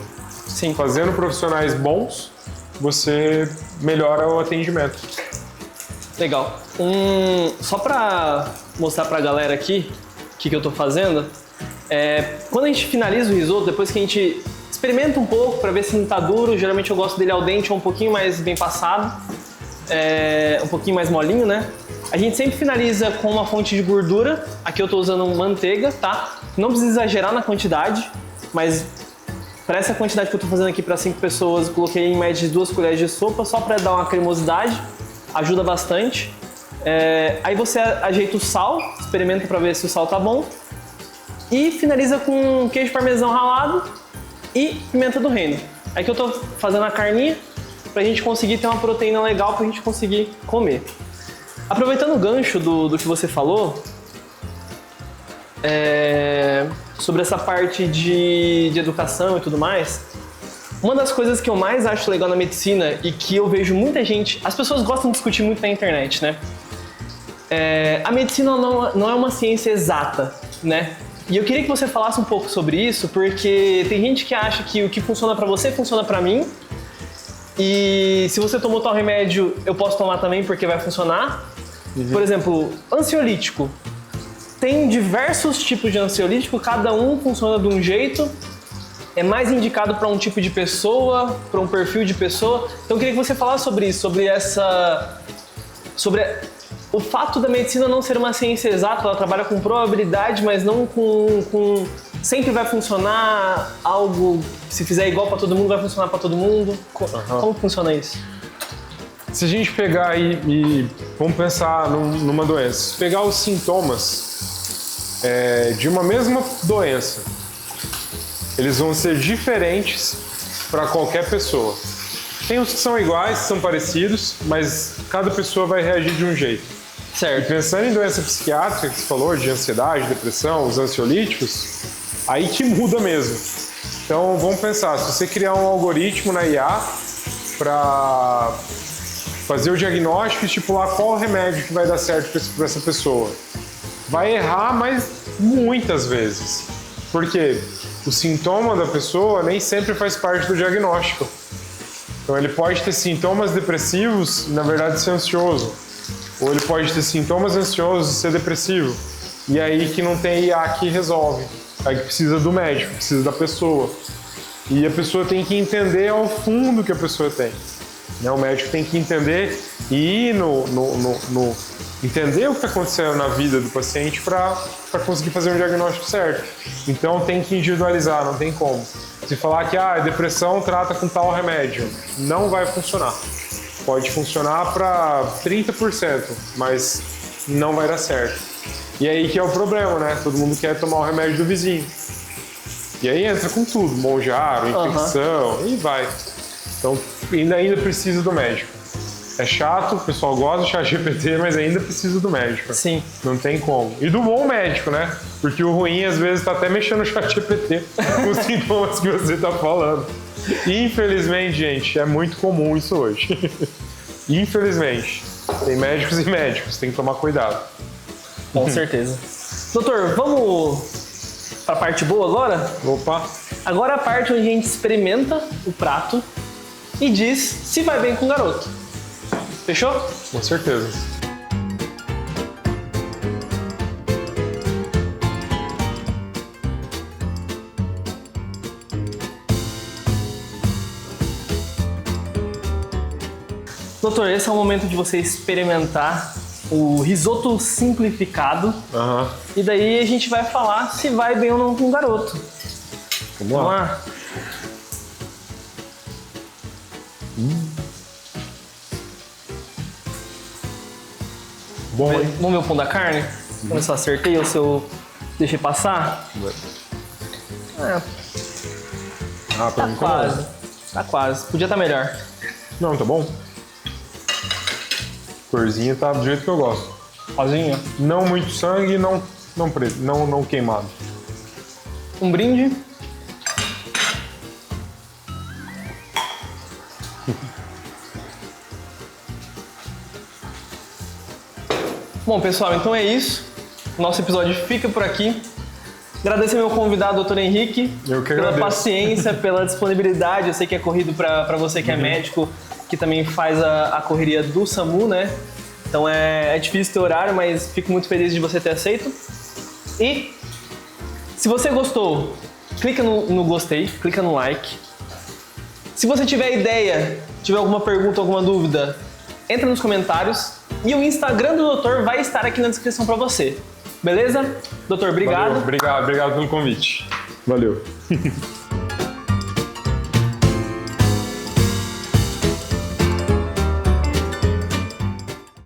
Sim. Fazendo profissionais bons, você melhora o atendimento. Legal. Só pra mostrar pra galera aqui o que eu tô fazendo, quando a gente finaliza o risoto, depois que a gente experimenta um pouco pra ver se não tá duro, geralmente eu gosto dele al dente ou um pouquinho mais bem passado, um pouquinho mais molinho, né? A gente sempre finaliza com uma fonte de gordura. Aqui eu tô usando manteiga, tá? Não precisa exagerar na quantidade, mas para essa quantidade que eu tô fazendo aqui para 5 pessoas, eu coloquei em média 2 colheres de sopa, só para dar uma cremosidade, ajuda bastante. Aí você ajeita o sal, experimenta para ver se o sal tá bom, e finaliza com queijo parmesão ralado e pimenta do reino. Aí que eu tô fazendo a carninha, pra gente conseguir ter uma proteína legal pra gente conseguir comer. Aproveitando o gancho do que você falou, sobre essa parte de educação e tudo mais, uma das coisas que eu mais acho legal na medicina e que eu vejo muita gente, as pessoas gostam de discutir muito na internet, né? A medicina não é uma ciência exata, né? E eu queria que você falasse um pouco sobre isso, porque tem gente que acha que o que funciona pra você funciona pra mim, e se você tomou tal remédio, eu posso tomar também porque vai funcionar. Por exemplo, ansiolítico. Tem diversos tipos de ansiolítico, cada um funciona de um jeito, é mais indicado para um tipo de pessoa, para um perfil de pessoa. Então eu queria que você falasse sobre isso, sobre o fato da medicina não ser uma ciência exata, ela trabalha com probabilidade, mas não com sempre vai funcionar algo, se fizer igual para todo mundo, vai funcionar para todo mundo. Como funciona isso? Se a gente pegar e vamos pensar numa doença, pegar os sintomas de uma mesma doença, eles vão ser diferentes para qualquer pessoa. Tem uns que são iguais, que são parecidos, mas cada pessoa vai reagir de um jeito. Certo. E pensando em doença psiquiátrica, que você falou, de ansiedade, depressão, os ansiolíticos, aí que muda mesmo. Então vamos pensar, se você criar um algoritmo na IA para fazer o diagnóstico e estipular qual remédio que vai dar certo para essa pessoa, vai errar, mas muitas vezes. Porque o sintoma da pessoa nem sempre faz parte do diagnóstico. Então ele pode ter sintomas depressivos e na verdade ser ansioso. Ou ele pode ter sintomas ansiosos e ser depressivo. E aí que não tem IA que resolve. Aí que precisa do médico, precisa da pessoa. E a pessoa tem que entender ao fundo o que a pessoa tem. O médico tem que entender e ir entender o que está acontecendo na vida do paciente para conseguir fazer um diagnóstico certo. Então tem que individualizar, não tem como. Se falar que depressão trata com tal remédio, não vai funcionar. Pode funcionar para 30%, mas não vai dar certo. E aí que é o problema, né? Todo mundo quer tomar o remédio do vizinho. E aí entra com tudo, monjaro, infecção, e vai. Então ainda precisa do médico. É chato, o pessoal gosta de ChatGPT, mas ainda precisa do médico. Sim. Não tem como. E do bom médico, né? Porque o ruim, às vezes, tá até mexendo no ChatGPT com os sintomas que você tá falando. Infelizmente, gente, é muito comum isso hoje. Infelizmente. Tem médicos e médicos, tem que tomar cuidado. Com certeza. Doutor, vamos pra parte boa agora? Opa! Agora a parte onde a gente experimenta o prato e diz se vai bem com o garoto. Fechou? Com certeza. Doutor, esse é o momento de você experimentar o risoto simplificado. Aham. E daí a gente vai falar se vai bem ou não com o garoto. Vamos lá. Bom, hein? Vamos ver o pão da carne? Vamos ver se eu acertei ou se eu deixei passar. É, Ah, pra tá mim quase. Tá quase. Podia estar melhor. Não, tá bom. Corzinha tá do jeito que eu gosto. Rosinha. Não muito sangue, não preto, não queimado. Um brinde. Bom, pessoal, então é isso. Nosso episódio fica por aqui. Agradecer meu convidado, doutor Henrique, Eu que pela agradeço. paciência, pela disponibilidade. Eu sei que é corrido para você que é médico, que também faz a correria do SAMU, né? Então é difícil ter horário, mas fico muito feliz de você ter aceito. E se você gostou, clica no gostei, clica no like. Se você tiver ideia, tiver alguma pergunta, alguma dúvida, entra nos comentários. E o Instagram do doutor vai estar aqui na descrição para você. Beleza? Doutor, obrigado. Valeu, obrigado pelo convite. Valeu.